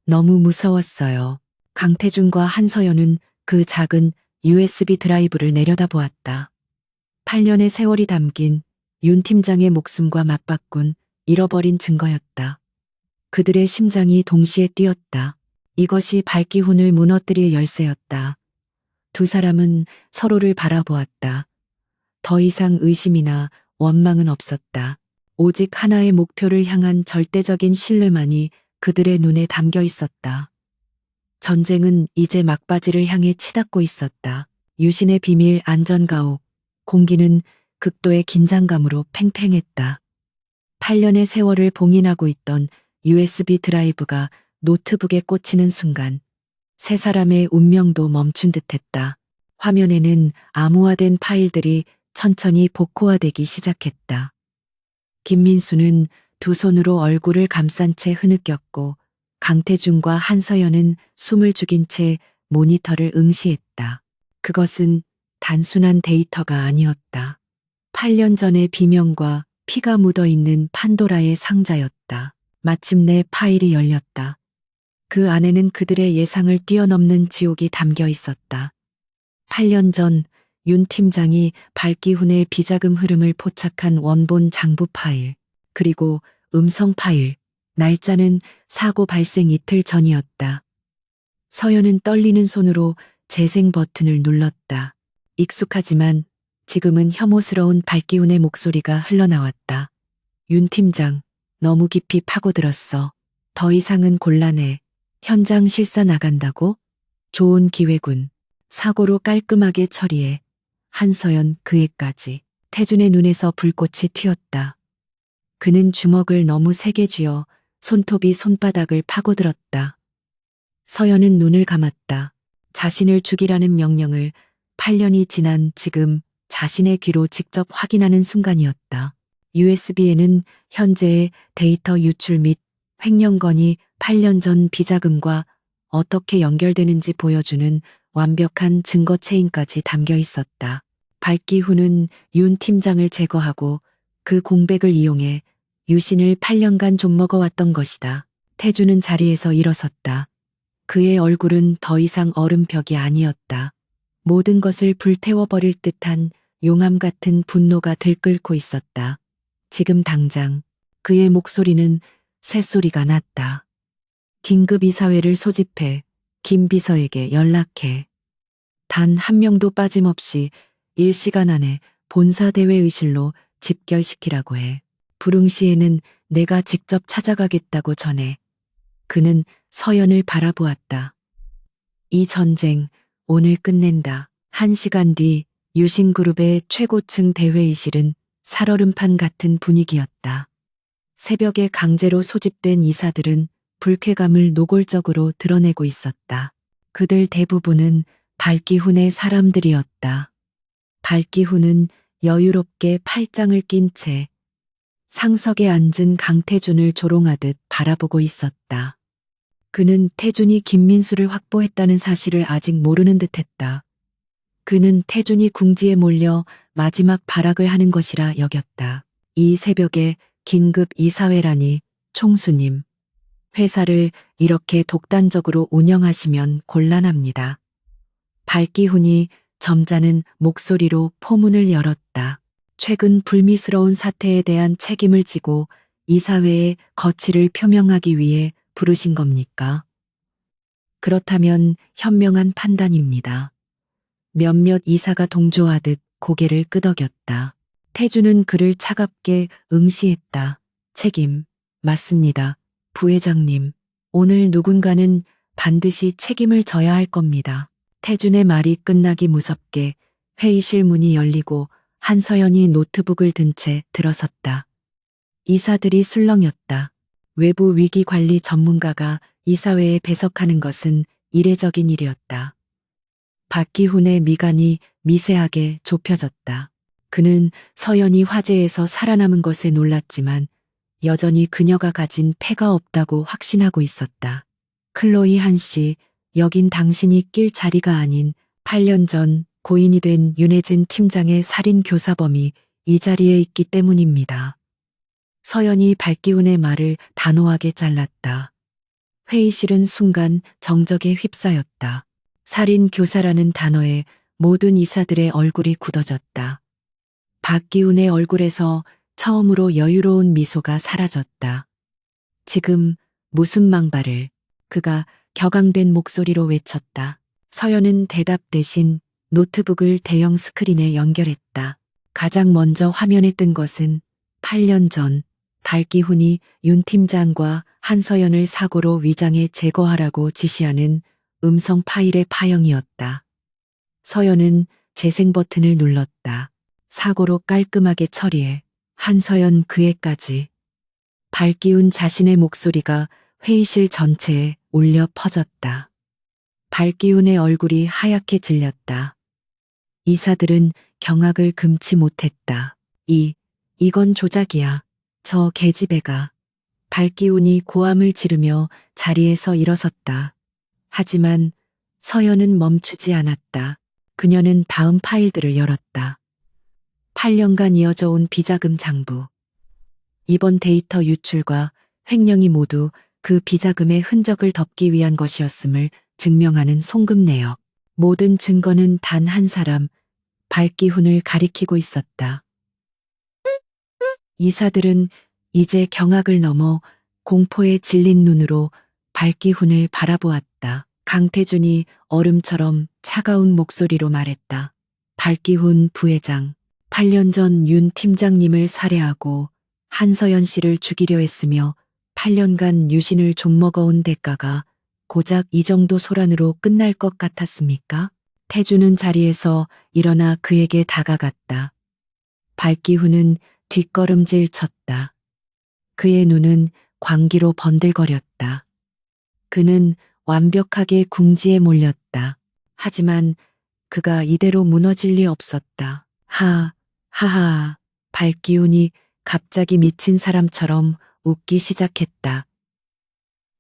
너무 무서웠어요. 강태준과 한서연은 그 작은 USB 드라이브를 내려다보았다. 8년의 세월이 담긴 윤 팀장의 목숨과 맞바꾼 잃어버린 증거였다. 그들의 심장이 동시에 뛰었다. 이것이 발기훈을 무너뜨릴 열쇠였다. 두 사람은 서로를 바라보았다. 더 이상 의심이나 원망은 없었다. 오직 하나의 목표를 향한 절대적인 신뢰만이 그들의 눈에 담겨 있었다. 전쟁은 이제 막바지를 향해 치닫고 있었다. 유신의 비밀 안전가옥, 공기는 극도의 긴장감으로 팽팽했다. 8년의 세월을 봉인하고 있던 USB 드라이브가 노트북에 꽂히는 순간 세 사람의 운명도 멈춘 듯했다. 화면에는 암호화된 파일들이 천천히 복호화되기 시작했다. 김민수는 두 손으로 얼굴을 감싼 채 흐느꼈고 강태준과 한서연은 숨을 죽인 채 모니터를 응시했다. 그것은 단순한 데이터가 아니었다. 8년 전의 비명과 피가 묻어 있는 판도라의 상자였다. 마침내 파일이 열렸다. 그 안에는 그들의 예상을 뛰어넘는 지옥이 담겨 있었다. 8년 전 윤 팀장이 발기훈의 비자금 흐름을 포착한 원본 장부 파일, 그리고 음성 파일, 날짜는 사고 발생 이틀 전이었다. 서연은 떨리는 손으로 재생 버튼을 눌렀다. 익숙하지만 지금은 혐오스러운 발기훈의 목소리가 흘러나왔다. 윤 팀장, 너무 깊이 파고들었어. 더 이상은 곤란해. 현장 실사 나간다고? 좋은 기회군. 사고로 깔끔하게 처리해. 한서연 그애까지. 태준의 눈에서 불꽃이 튀었다. 그는 주먹을 너무 세게 쥐어 손톱이 손바닥을 파고들었다. 서연은 눈을 감았다. 자신을 죽이라는 명령을 8년이 지난 지금 자신의 귀로 직접 확인하는 순간이었다. USB에는 현재의 데이터 유출 및 횡령 건이 8년 전 비자금과 어떻게 연결되는지 보여주는 완벽한 증거 체인까지 담겨 있었다. 발기훈은 윤 팀장을 제거하고 그 공백을 이용해 유신을 8년간 좀먹어왔던 것이다. 태주는 자리에서 일어섰다. 그의 얼굴은 더 이상 얼음벽이 아니었다. 모든 것을 불태워버릴 듯한 용암 같은 분노가 들끓고 있었다. 지금 당장 그의 목소리는 쇳소리가 났다. 긴급 이사회를 소집해 김 비서에게 연락해. 단 한 명도 빠짐없이 1시간 안에 본사 대회 의실로 집결시키라고 해. 불응시에는 내가 직접 찾아가겠다고 전해. 그는 서연을 바라보았다. 이 전쟁 오늘 끝낸다. 1시간 뒤 유신그룹의 최고층 대회의실은 살얼음판 같은 분위기였다. 새벽에 강제로 소집된 이사들은 불쾌감을 노골적으로 드러내고 있었다. 그들 대부분은 발기훈의 사람들이었다. 발기훈은 여유롭게 팔짱을 낀 채 상석에 앉은 강태준을 조롱하듯 바라보고 있었다. 그는 태준이 김민수를 확보했다는 사실을 아직 모르는 듯했다. 그는 태준이 궁지에 몰려 마지막 발악을 하는 것이라 여겼다. 이 새벽에 긴급 이사회라니 총수님. 회사를 이렇게 독단적으로 운영하시면 곤란합니다. 발기훈이 점잖은 목소리로 포문을 열었다. 최근 불미스러운 사태에 대한 책임을 지고 이사회의 거취를 표명하기 위해 부르신 겁니까? 그렇다면 현명한 판단입니다. 몇몇 이사가 동조하듯 고개를 끄덕였다. 태주는 그를 차갑게 응시했다. 책임, 맞습니다. 부회장님, 오늘 누군가는 반드시 책임을 져야 할 겁니다. 태준의 말이 끝나기 무섭게 회의실 문이 열리고 한서연이 노트북을 든 채 들어섰다. 이사들이 술렁였다. 외부 위기 관리 전문가가 이사회에 배석하는 것은 이례적인 일이었다. 박기훈의 미간이 미세하게 좁혀졌다. 그는 서연이 화재에서 살아남은 것에 놀랐지만 여전히 그녀가 가진 패가 없다고 확신하고 있었다. 클로이 한씨, 여긴 당신이 낄 자리가 아닌 8년 전 고인이 된 윤혜진 팀장의 살인 교사범이 이 자리에 있기 때문입니다. 서연이 발기훈의 말을 단호하게 잘랐다. 회의실은 순간 정적에 휩싸였다. 살인 교사라는 단어에 모든 이사들의 얼굴이 굳어졌다. 박기훈의 얼굴에서 처음으로 여유로운 미소가 사라졌다. 지금 무슨 망발을, 그가 격앙된 목소리로 외쳤다. 서연은 대답 대신 노트북을 대형 스크린에 연결했다. 가장 먼저 화면에 뜬 것은 8년 전 발기훈이 윤 팀장과 한서연을 사고로 위장해 제거하라고 지시하는 음성 파일의 파형이었다. 서연은 재생 버튼을 눌렀다. 사고로 깔끔하게 처리해. 한서연 그애까지. 발기훈 자신의 목소리가 회의실 전체에 울려 퍼졌다. 발기훈의 얼굴이 하얗게 질렸다. 이사들은 경악을 금치 못했다. 이건 조작이야. 저 계집애가. 발기훈이 고함을 지르며 자리에서 일어섰다. 하지만 서연은 멈추지 않았다. 그녀는 다음 파일들을 열었다. 8년간 이어져 온 비자금 장부. 이번 데이터 유출과 횡령이 모두 그 비자금의 흔적을 덮기 위한 것이었음을 증명하는 송금 내역. 모든 증거는 단 한 사람, 발기훈을 가리키고 있었다. 이사들은 이제 경악을 넘어 공포에 질린 눈으로 발기훈을 바라보았다. 강태준이 얼음처럼 차가운 목소리로 말했다. 발기훈 부회장, 8년 전 윤 팀장님을 살해하고 한서연 씨를 죽이려 했으며 8년간 유신을 좀먹어온 대가가 고작 이 정도 소란으로 끝날 것 같았습니까? 태주는 자리에서 일어나 그에게 다가갔다. 발기훈은 뒷걸음질 쳤다. 그의 눈은 광기로 번들거렸다. 그는 완벽하게 궁지에 몰렸다. 하지만 그가 이대로 무너질 리 없었다. 하하, 발기훈이 갑자기 미친 사람처럼 웃기 시작했다.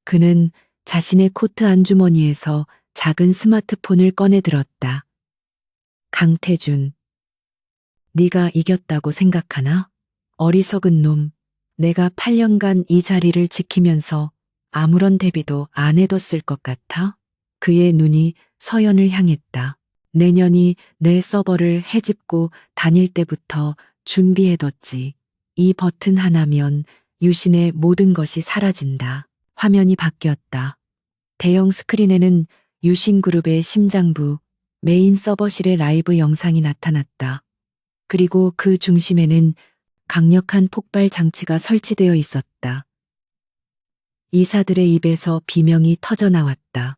그는 자신의 코트 안주머니에서 작은 스마트폰을 꺼내 들었다. 강태준, 네가 이겼다고 생각하나? 어리석은 놈, 내가 8년간 이 자리를 지키면서 아무런 대비도 안 해뒀을 것 같아? 그의 눈이 서연을 향했다. 내년이 내 서버를 해집고 다닐 때부터 준비해뒀지. 이 버튼 하나면 유신의 모든 것이 사라진다. 화면이 바뀌었다. 대형 스크린에는 유신그룹의 심장부, 메인 서버실의 라이브 영상이 나타났다. 그리고 그 중심에는 강력한 폭발 장치가 설치되어 있었다. 이사들의 입에서 비명이 터져 나왔다.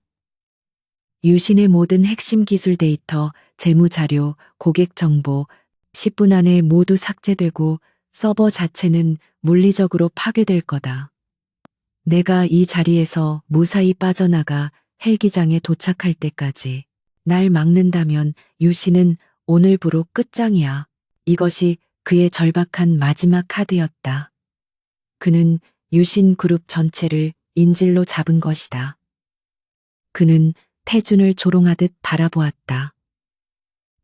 유신의 모든 핵심 기술 데이터, 재무 자료, 고객 정보 10분 안에 모두 삭제되고 서버 자체는 물리적으로 파괴될 거다. 내가 이 자리에서 무사히 빠져나가 헬기장에 도착할 때까지 날 막는다면 유신은 오늘부로 끝장이야. 이것이 그의 절박한 마지막 카드였다. 그는 유신 그룹 전체를 인질로 잡은 것이다. 그는 태준을 조롱하듯 바라보았다.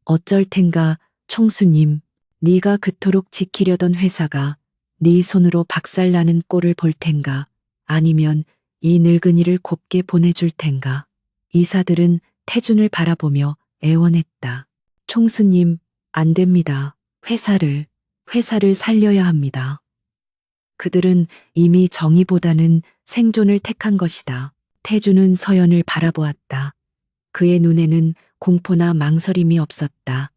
어쩔 텐가, 총수님, 네가 그토록 지키려던 회사가 네 손으로 박살나는 꼴을 볼 텐가, 아니면 이 늙은이를 곱게 보내줄 텐가. 이사들은 태준을 바라보며 애원했다. 총수님, 안 됩니다. 회사를 살려야 합니다. 그들은 이미 정의보다는 생존을 택한 것이다. 태준은 서연을 바라보았다. 그의 눈에는 공포나 망설임이 없었다.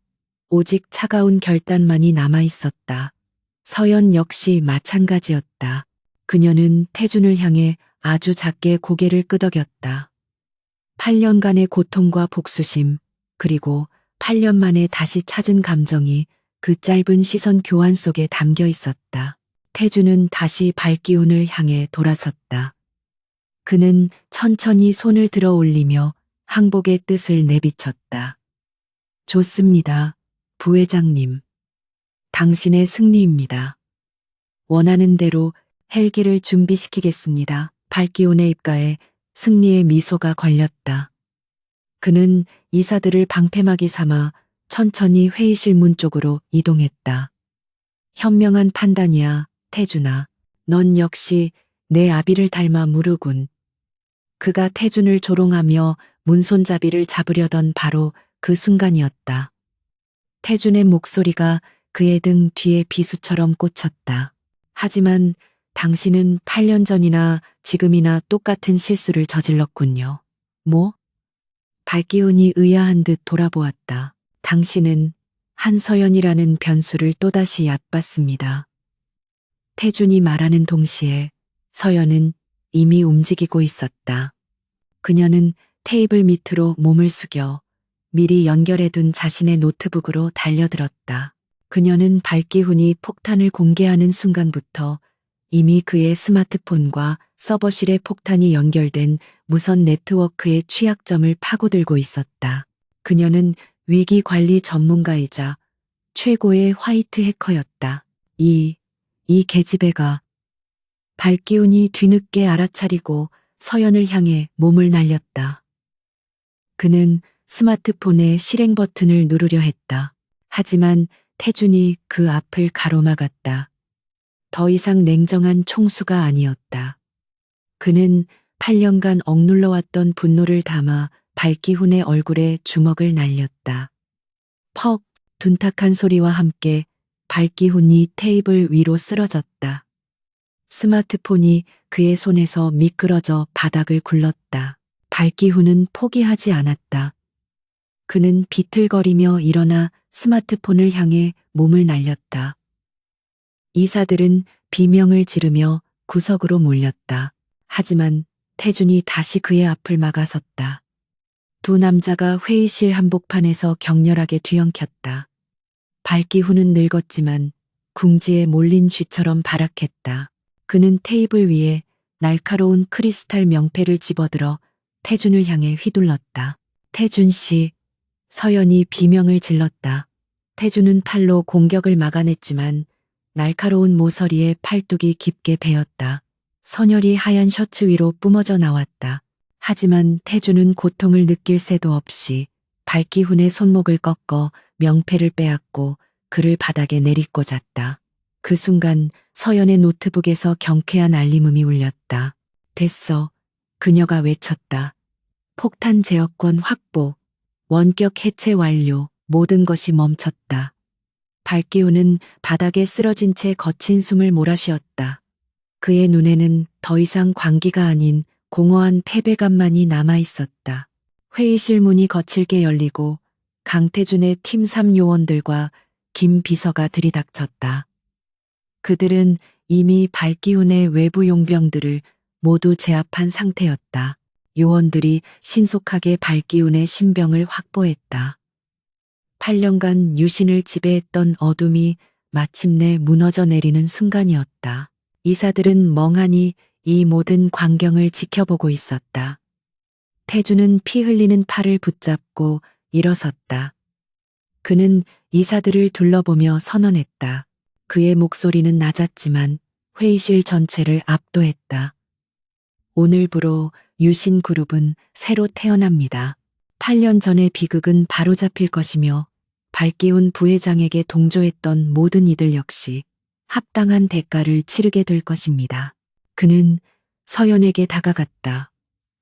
오직 차가운 결단만이 남아 있었다. 서연 역시 마찬가지였다. 그녀는 태준을 향해 아주 작게 고개를 끄덕였다. 8년간의 고통과 복수심, 그리고 8년 만에 다시 찾은 감정이 그 짧은 시선 교환 속에 담겨 있었다. 태준은 다시 발기훈을 향해 돌아섰다. 그는 천천히 손을 들어 올리며 항복의 뜻을 내비쳤다. 좋습니다, 부회장님. 당신의 승리입니다. 원하는 대로 헬기를 준비시키겠습니다. 발기훈의 입가에 승리의 미소가 걸렸다. 그는 이사들을 방패막이 삼아 천천히 회의실 문 쪽으로 이동했다. 현명한 판단이야, 태준아. 넌 역시 내 아비를 닮아 무르군. 그가 태준을 조롱하며 문손잡이를 잡으려던 바로 그 순간이었다. 태준의 목소리가 그의 등 뒤에 비수처럼 꽂혔다. 하지만 당신은 8년 전이나 지금이나 똑같은 실수를 저질렀군요. 뭐? 발기훈이 의아한 듯 돌아보았다. 당신은 한서연이라는 변수를 또다시 얕봤습니다. 태준이 말하는 동시에 서연은 이미 움직이고 있었다. 그녀는 테이블 밑으로 몸을 숙여 미리 연결해둔 자신의 노트북으로 달려들었다. 그녀는 발기훈이 폭탄을 공개하는 순간부터 이미 그의 스마트폰과 서버실에 폭탄이 연결된 무선 네트워크의 취약점을 파고들고 있었다. 그녀는 위기 관리 전문가이자 최고의 화이트 해커였다. 이 계집애가. 발기훈이 뒤늦게 알아차리고 서연을 향해 몸을 날렸다. 그는 스마트폰의 실행 버튼을 누르려 했다. 하지만 태준이 그 앞을 가로막았다. 더 이상 냉정한 총수가 아니었다. 그는 8년간 억눌러왔던 분노를 담아 발기훈의 얼굴에 주먹을 날렸다. 퍽, 둔탁한 소리와 함께 발기훈이 테이블 위로 쓰러졌다. 스마트폰이 그의 손에서 미끄러져 바닥을 굴렀다. 발기훈은 포기하지 않았다. 그는 비틀거리며 일어나 스마트폰을 향해 몸을 날렸다. 이사들은 비명을 지르며 구석으로 몰렸다. 하지만 태준이 다시 그의 앞을 막아섰다. 두 남자가 회의실 한복판에서 격렬하게 뒤엉켰다. 발기훈은 늙었지만 궁지에 몰린 쥐처럼 발악했다. 그는 테이블 위에 날카로운 크리스탈 명패를 집어들어 태준을 향해 휘둘렀다. 태준 씨, 서연이 비명을 질렀다. 태준은 팔로 공격을 막아냈지만 날카로운 모서리에 팔뚝이 깊게 베었다. 선혈이 하얀 셔츠 위로 뿜어져 나왔다. 하지만 태준은 고통을 느낄 새도 없이 발기훈의 손목을 꺾어 명패를 빼앗고 그를 바닥에 내리꽂았다. 그 순간 서연의 노트북에서 경쾌한 알림음이 울렸다. 됐어. 그녀가 외쳤다. 폭탄 제어권 확보. 원격 해체 완료. 모든 것이 멈췄다. 발기훈은 바닥에 쓰러진 채 거친 숨을 몰아쉬었다. 그의 눈에는 더 이상 광기가 아닌 공허한 패배감만이 남아 있었다. 회의실 문이 거칠게 열리고 강태준의 팀 3 요원들과 김 비서가 들이닥쳤다. 그들은 이미 발기훈의 외부 용병들을 모두 제압한 상태였다. 요원들이 신속하게 발기훈의 신병을 확보했다. 8년간 유신을 지배했던 어둠이 마침내 무너져 내리는 순간이었다. 이사들은 멍하니 이 모든 광경을 지켜보고 있었다. 태준은 피 흘리는 팔을 붙잡고 일어섰다. 그는 이사들을 둘러보며 선언했다. 그의 목소리는 낮았지만 회의실 전체를 압도했다. 오늘부로 유신그룹은 새로 태어납니다. 8년 전의 비극은 바로잡힐 것이며 발기훈 부회장에게 동조했던 모든 이들 역시 합당한 대가를 치르게 될 것입니다. 그는 서연에게 다가갔다.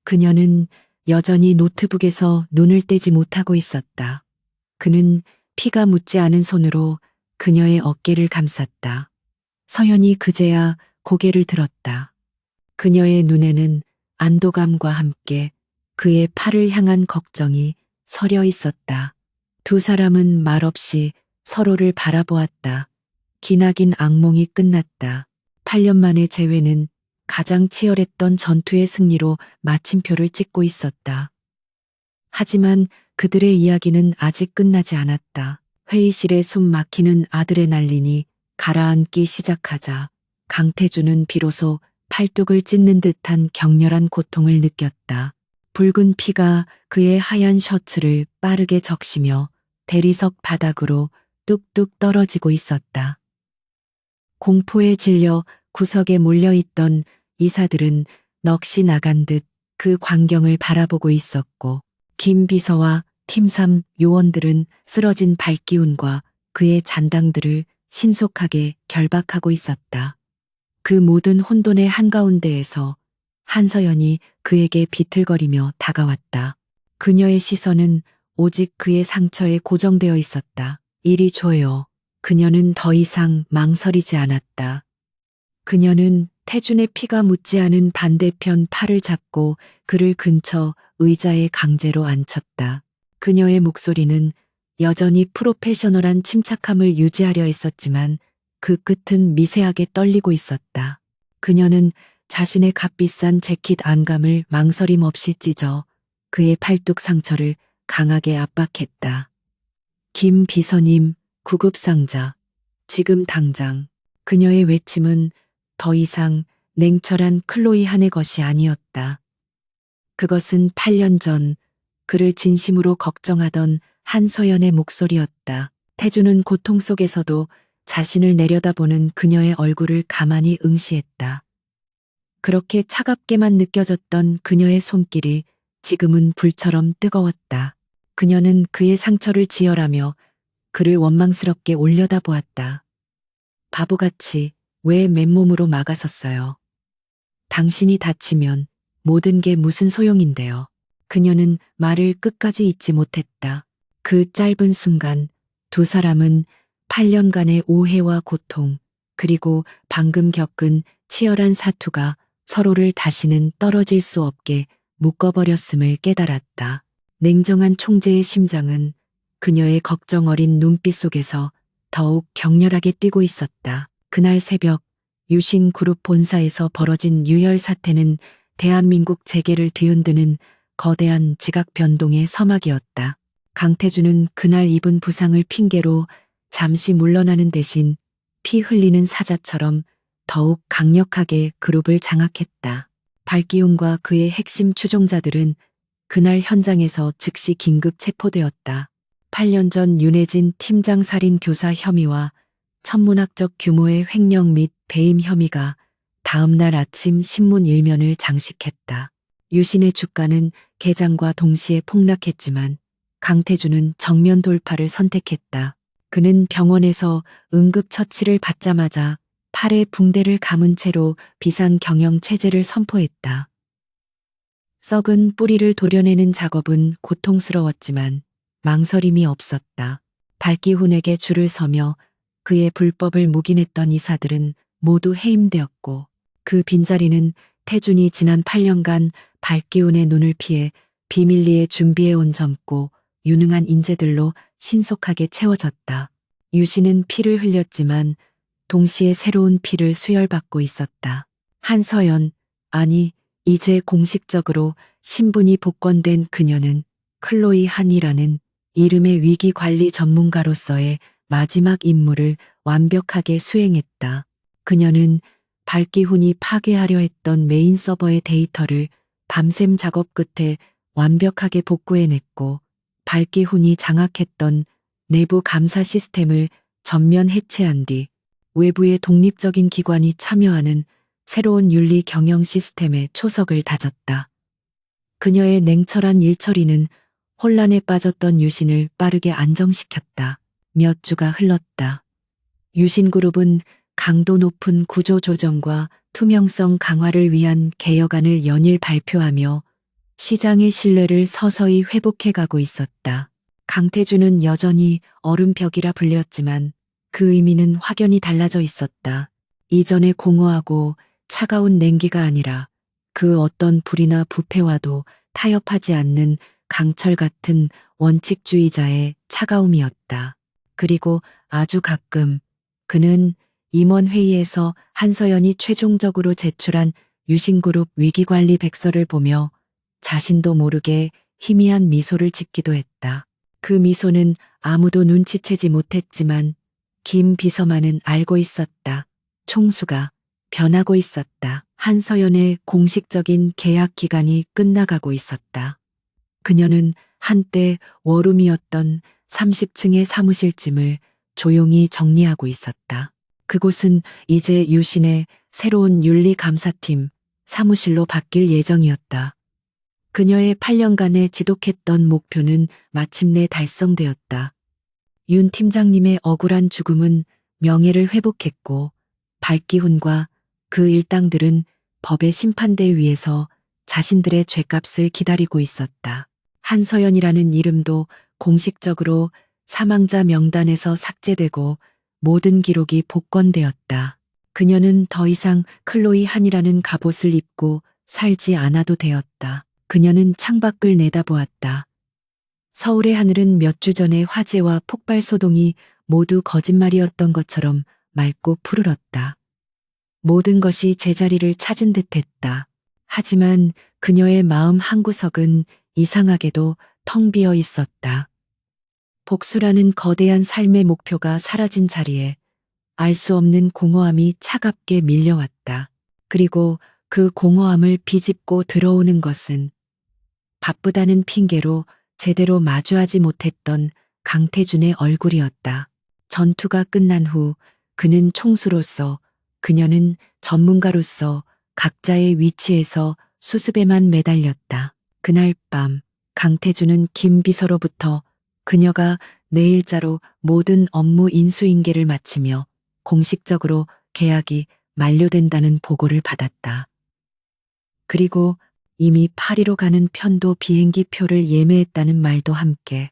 그녀는 여전히 노트북에서 눈을 떼지 못하고 있었다. 그는 피가 묻지 않은 손으로 그녀의 어깨를 감쌌다. 서연이 그제야 고개를 들었다. 그녀의 눈에는 안도감과 함께 그의 팔을 향한 걱정이 서려 있었다. 두 사람은 말없이 서로를 바라보았다. 기나긴 악몽이 끝났다. 8년 만의 재회는 가장 치열했던 전투의 승리로 마침표를 찍고 있었다. 하지만 그들의 이야기는 아직 끝나지 않았다. 회의실에 숨 막히는 아드레날린이 가라앉기 시작하자 강태준은 비로소 팔뚝을 찢는 듯한 격렬한 고통을 느꼈다. 붉은 피가 그의 하얀 셔츠를 빠르게 적시며 대리석 바닥으로 뚝뚝 떨어지고 있었다. 공포에 질려 구석에 몰려있던 이사들은 넋이 나간 듯 그 광경을 바라보고 있었고 김 비서와 팀 3 요원들은 쓰러진 발기훈과 그의 잔당들을 신속하게 결박하고 있었다. 그 모든 혼돈의 한가운데에서 한서연이 그에게 비틀거리며 다가왔다. 그녀의 시선은 오직 그의 상처에 고정되어 있었다. 이리 줘요. 그녀는 더 이상 망설이지 않았다. 그녀는 태준의 피가 묻지 않은 반대편 팔을 잡고 그를 근처 의자에 강제로 앉혔다. 그녀의 목소리는 여전히 프로페셔널한 침착함을 유지하려 했었지만 그 끝은 미세하게 떨리고 있었다. 그녀는 자신의 값비싼 재킷 안감을 망설임 없이 찢어 그의 팔뚝 상처를 강하게 압박했다. 김 비서님, 구급상자. 지금 당장. 그녀의 외침은 더 이상 냉철한 클로이 한의 것이 아니었다. 그것은 8년 전 그를 진심으로 걱정하던 한서연의 목소리였다. 태준은 고통 속에서도 자신을 내려다보는 그녀의 얼굴을 가만히 응시했다. 그렇게 차갑게만 느껴졌던 그녀의 손길이 지금은 불처럼 뜨거웠다. 그녀는 그의 상처를 지혈하며 그를 원망스럽게 올려다보았다. 바보같이 왜 맨몸으로 막아섰어요. 당신이 다치면 모든 게 무슨 소용인데요. 그녀는 말을 끝까지 잇지 못했다. 그 짧은 순간 두 사람은 8년간의 오해와 고통, 그리고 방금 겪은 치열한 사투가 서로를 다시는 떨어질 수 없게 묶어버렸음을 깨달았다. 냉정한 총재의 심장은 그녀의 걱정 어린 눈빛 속에서 더욱 격렬하게 뛰고 있었다. 그날 새벽 유신그룹 본사에서 벌어진 유혈 사태는 대한민국 재계를 뒤흔드는 거대한 지각 변동의 서막이었다. 강태주는 그날 입은 부상을 핑계로 잠시 물러나는 대신 피 흘리는 사자처럼 더욱 강력하게 그룹을 장악했다. 발기훈과 그의 핵심 추종자들은 그날 현장에서 즉시 긴급 체포되었다. 8년 전 윤혜진 팀장 살인 교사 혐의와 천문학적 규모의 횡령 및 배임 혐의가 다음 날 아침 신문 일면을 장식했다. 유신의 주가는 개장과 동시에 폭락했지만 강태주는 정면 돌파를 선택했다. 그는 병원에서 응급처치를 받자마자 팔에 붕대를 감은 채로 비상경영 체제를 선포했다. 썩은 뿌리를 도려내는 작업은 고통스러웠지만 망설임이 없었다. 발기훈에게 줄을 서며 그의 불법을 묵인했던 이사들은 모두 해임되었고 그 빈자리는 태준이 지난 8년간 발기훈의 눈을 피해 비밀리에 준비해온 젊고 유능한 인재들로 신속하게 채워졌다. 유신은 피를 흘렸지만 동시에 새로운 피를 수혈받고 있었다. 한서연, 아니 이제 공식적으로 신분이 복권된 그녀는 클로이 한이라는 이름의 위기관리 전문가로서의 마지막 임무를 완벽하게 수행했다. 그녀는 발기훈이 파괴하려 했던 메인 서버의 데이터를 밤샘 작업 끝에 완벽하게 복구해냈고 발기훈이 장악했던 내부 감사 시스템을 전면 해체한 뒤 외부의 독립적인 기관이 참여하는 새로운 윤리 경영 시스템의 초석을 다졌다. 그녀의 냉철한 일처리는 혼란에 빠졌던 유신을 빠르게 안정시켰다. 몇 주가 흘렀다. 유신그룹은 강도 높은 구조 조정과 투명성 강화를 위한 개혁안을 연일 발표하며 시장의 신뢰를 서서히 회복해가고 있었다. 강태주는 여전히 얼음벽이라 불렸지만 그 의미는 확연히 달라져 있었다. 이전의 공허하고 차가운 냉기가 아니라 그 어떤 불이나 부패와도 타협하지 않는 강철 같은 원칙주의자의 차가움이었다. 그리고 아주 가끔 그는 임원회의에서 한서연이 최종적으로 제출한 유신그룹 위기관리 백서를 보며 자신도 모르게 희미한 미소를 짓기도 했다. 그 미소는 아무도 눈치채지 못했지만 김 비서만은 알고 있었다. 총수가 변하고 있었다. 한서연의 공식적인 계약 기간이 끝나가고 있었다. 그녀는 한때 워룸이었던 30층의 사무실짐을 조용히 정리하고 있었다. 그곳은 이제 유신의 새로운 윤리감사팀 사무실로 바뀔 예정이었다. 그녀의 8년간의 지독했던 목표는 마침내 달성되었다. 윤 팀장님의 억울한 죽음은 명예를 회복했고 발기훈과 그 일당들은 법의 심판대 위에서 자신들의 죗값을 기다리고 있었다. 한서연이라는 이름도 공식적으로 사망자 명단에서 삭제되고 모든 기록이 복권되었다. 그녀는 더 이상 클로이 한이라는 갑옷을 입고 살지 않아도 되었다. 그녀는 창밖을 내다보았다. 서울의 하늘은 몇 주 전의 화재와 폭발 소동이 모두 거짓말이었던 것처럼 맑고 푸르렀다. 모든 것이 제자리를 찾은 듯했다. 하지만 그녀의 마음 한구석은 이상하게도 텅 비어 있었다. 복수라는 거대한 삶의 목표가 사라진 자리에 알 수 없는 공허함이 차갑게 밀려왔다. 그리고 그 공허함을 비집고 들어오는 것은 바쁘다는 핑계로 제대로 마주하지 못했던 강태준의 얼굴이었다. 전투가 끝난 후 그는 총수로서, 그녀는 전문가로서 각자의 위치에서 수습에만 매달렸다. 그날 밤 강태준은 김 비서로부터 그녀가 내일자로 모든 업무 인수인계를 마치며 공식적으로 계약이 만료된다는 보고를 받았다. 그리고 이미 파리로 가는 편도 비행기 표를 예매했다는 말도 함께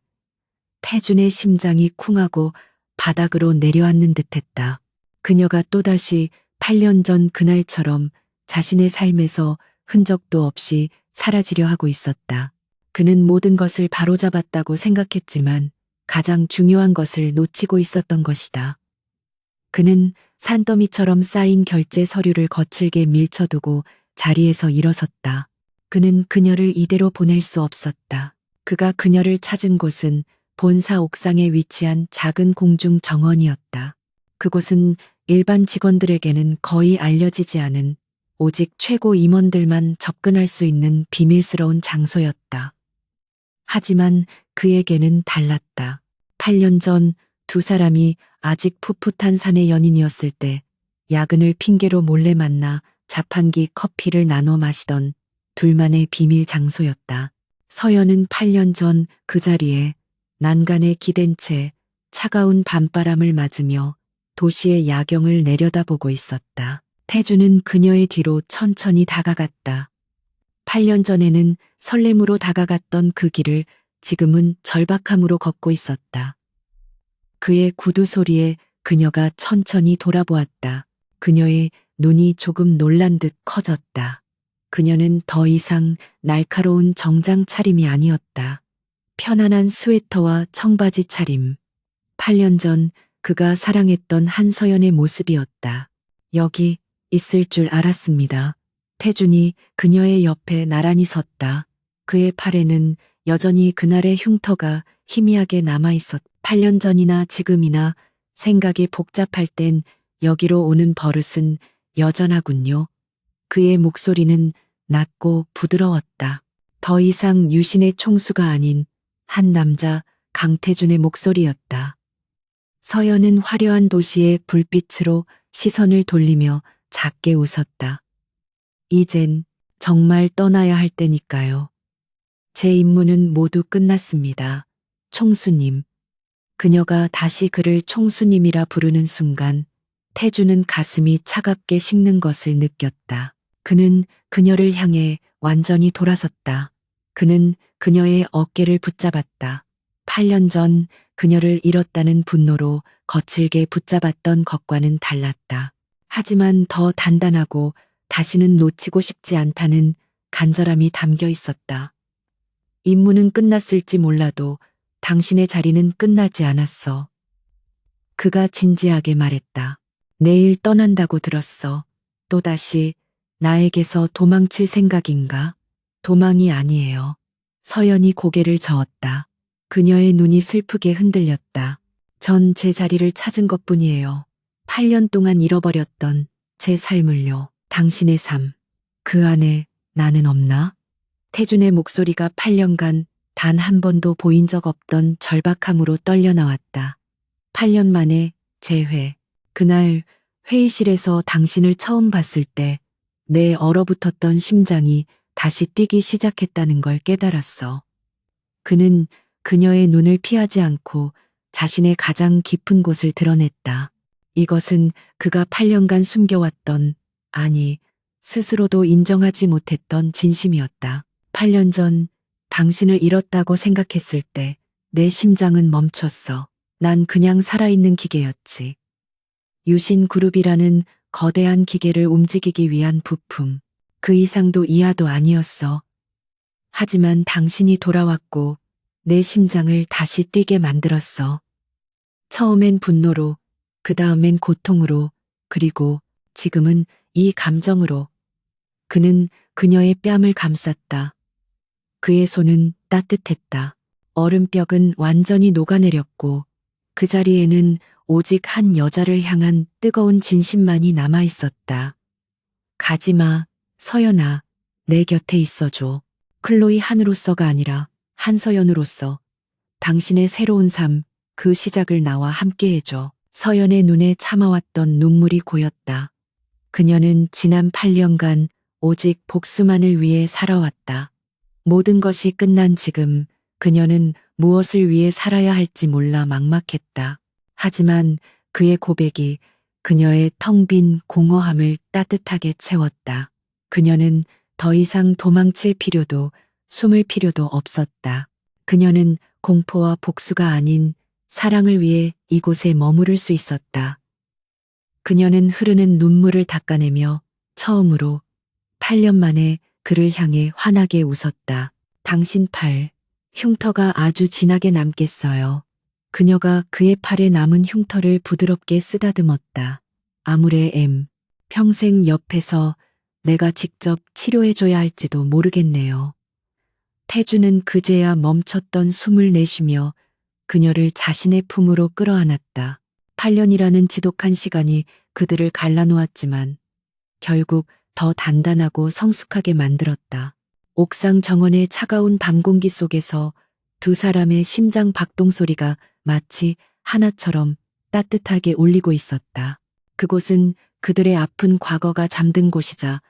태준의 심장이 쿵하고 바닥으로 내려앉는 듯했다. 그녀가 또다시 8년 전 그날처럼 자신의 삶에서 흔적도 없이 사라지려 하고 있었다. 그는 모든 것을 바로잡았다고 생각했지만 가장 중요한 것을 놓치고 있었던 것이다. 그는 산더미처럼 쌓인 결제 서류를 거칠게 밀쳐두고 자리에서 일어섰다. 그는 그녀를 이대로 보낼 수 없었다. 그가 그녀를 찾은 곳은 본사 옥상에 위치한 작은 공중 정원이었다. 그곳은 일반 직원들에게는 거의 알려지지 않은 오직 최고 임원들만 접근할 수 있는 비밀스러운 장소였다. 하지만 그에게는 달랐다. 8년 전 두 사람이 아직 풋풋한 사내 연인이었을 때 야근을 핑계로 몰래 만나 자판기 커피를 나눠 마시던 둘만의 비밀 장소였다. 서연은 8년 전 그 자리에 난간에 기댄 채 차가운 밤바람을 맞으며 도시의 야경을 내려다보고 있었다. 태주는 그녀의 뒤로 천천히 다가갔다. 8년 전에는 설렘으로 다가갔던 그 길을 지금은 절박함으로 걷고 있었다. 그의 구두 소리에 그녀가 천천히 돌아보았다. 그녀의 눈이 조금 놀란 듯 커졌다. 그녀는 더 이상 날카로운 정장 차림이 아니었다. 편안한 스웨터와 청바지 차림. 8년 전 그가 사랑했던 한서연의 모습이었다. 여기 있을 줄 알았습니다. 태준이 그녀의 옆에 나란히 섰다. 그의 팔에는 여전히 그날의 흉터가 희미하게 남아있었다. 8년 전이나 지금이나 생각이 복잡할 땐 여기로 오는 버릇은 여전하군요. 그의 목소리는 낮고 부드러웠다. 더 이상 유신의 총수가 아닌 한 남자 강태준의 목소리였다. 서연은 화려한 도시의 불빛으로 시선을 돌리며 작게 웃었다. 이젠 정말 떠나야 할 때니까요. 제 임무는 모두 끝났습니다. 총수님. 그녀가 다시 그를 총수님이라 부르는 순간 태주는 가슴이 차갑게 식는 것을 느꼈다. 그는 그녀를 향해 완전히 돌아섰다. 그는 그녀의 어깨를 붙잡았다. 8년 전 그녀를 잃었다는 분노로 거칠게 붙잡았던 것과는 달랐다. 하지만 더 단단하고 다시는 놓치고 싶지 않다는 간절함이 담겨 있었다. 임무는 끝났을지 몰라도 당신의 자리는 끝나지 않았어. 그가 진지하게 말했다. 내일 떠난다고 들었어. 또다시 나에게서 도망칠 생각인가? 도망이 아니에요. 서연이 고개를 저었다. 그녀의 눈이 슬프게 흔들렸다. 전 제 자리를 찾은 것뿐이에요. 8년 동안 잃어버렸던 제 삶을요. 당신의 삶. 그 안에 나는 없나? 태준의 목소리가 8년간 단 한 번도 보인 적 없던 절박함으로 떨려 나왔다. 8년 만에 재회. 그날 회의실에서 당신을 처음 봤을 때 내 얼어붙었던 심장이 다시 뛰기 시작했다는 걸 깨달았어. 그는 그녀의 눈을 피하지 않고 자신의 가장 깊은 곳을 드러냈다. 이것은 그가 8년간 숨겨왔던, 아니, 스스로도 인정하지 못했던 진심이었다. 8년 전 당신을 잃었다고 생각했을 때 내 심장은 멈췄어. 난 그냥 살아있는 기계였지. 유신그룹이라는 거대한 기계를 움직이기 위한 부품. 그 이상도 이하도 아니었어. 하지만 당신이 돌아왔고 내 심장을 다시 뛰게 만들었어. 처음엔 분노로, 그 다음엔 고통으로, 그리고 지금은 이 감정으로. 그는 그녀의 뺨을 감쌌다. 그의 손은 따뜻했다. 얼음벽은 완전히 녹아내렸고 그 자리에는 오직 한 여자를 향한 뜨거운 진심만이 남아 있었다. 가지마, 서연아, 내 곁에 있어줘. 클로이 한으로서가 아니라 한서연으로서 당신의 새로운 삶, 그 시작을 나와 함께 해줘. 서연의 눈에 참아왔던 눈물이 고였다. 그녀는 지난 8년간 오직 복수만을 위해 살아왔다. 모든 것이 끝난 지금 그녀는 무엇을 위해 살아야 할지 몰라 막막했다. 하지만 그의 고백이 그녀의 텅 빈 공허함을 따뜻하게 채웠다. 그녀는 더 이상 도망칠 필요도 숨을 필요도 없었다. 그녀는 공포와 복수가 아닌 사랑을 위해 이곳에 머무를 수 있었다. 그녀는 흐르는 눈물을 닦아내며 처음으로 8년 만에 그를 향해 환하게 웃었다. 당신 팔, 흉터가 아주 진하게 남겠어요. 그녀가 그의 팔에 남은 흉터를 부드럽게 쓰다듬었다. 아무래 평생 옆에서 내가 직접 치료해줘야 할지도 모르겠네요. 태주는 그제야 멈췄던 숨을 내쉬며 그녀를 자신의 품으로 끌어안았다. 8년이라는 지독한 시간이 그들을 갈라놓았지만 결국 더 단단하고 성숙하게 만들었다. 옥상 정원의 차가운 밤 공기 속에서 두 사람의 심장 박동 소리가 마치 하나처럼 따뜻하게 울리고 있었다. 그곳은 그들의 아픈 과거가 잠든 곳이자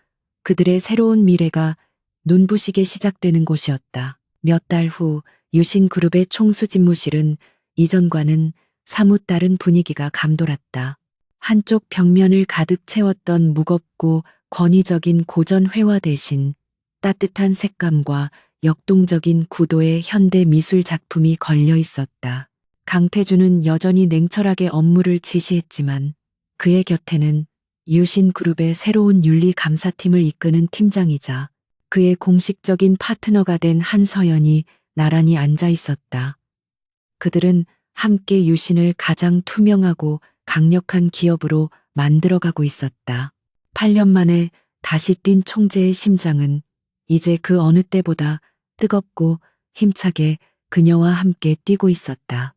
그들의 새로운 미래가 눈부시게 시작되는 곳이었다. 몇 달 후 유신그룹의 총수집무실은 이전과는 사뭇 다른 분위기가 감돌았다. 한쪽 벽면을 가득 채웠던 무겁고 권위적인 고전 회화 대신 따뜻한 색감과 역동적인 구도의 현대 미술 작품이 걸려 있었다. 강태주는 여전히 냉철하게 업무를 지시했지만 그의 곁에는 유신그룹의 새로운 윤리감사팀을 이끄는 팀장이자 그의 공식적인 파트너가 된 한서연이 나란히 앉아 있었다. 그들은 함께 유신을 가장 투명하고 강력한 기업으로 만들어가고 있었다. 8년 만에 다시 뛴 총재의 심장은 이제 그 어느 때보다 뜨겁고 힘차게 그녀와 함께 뛰고 있었다.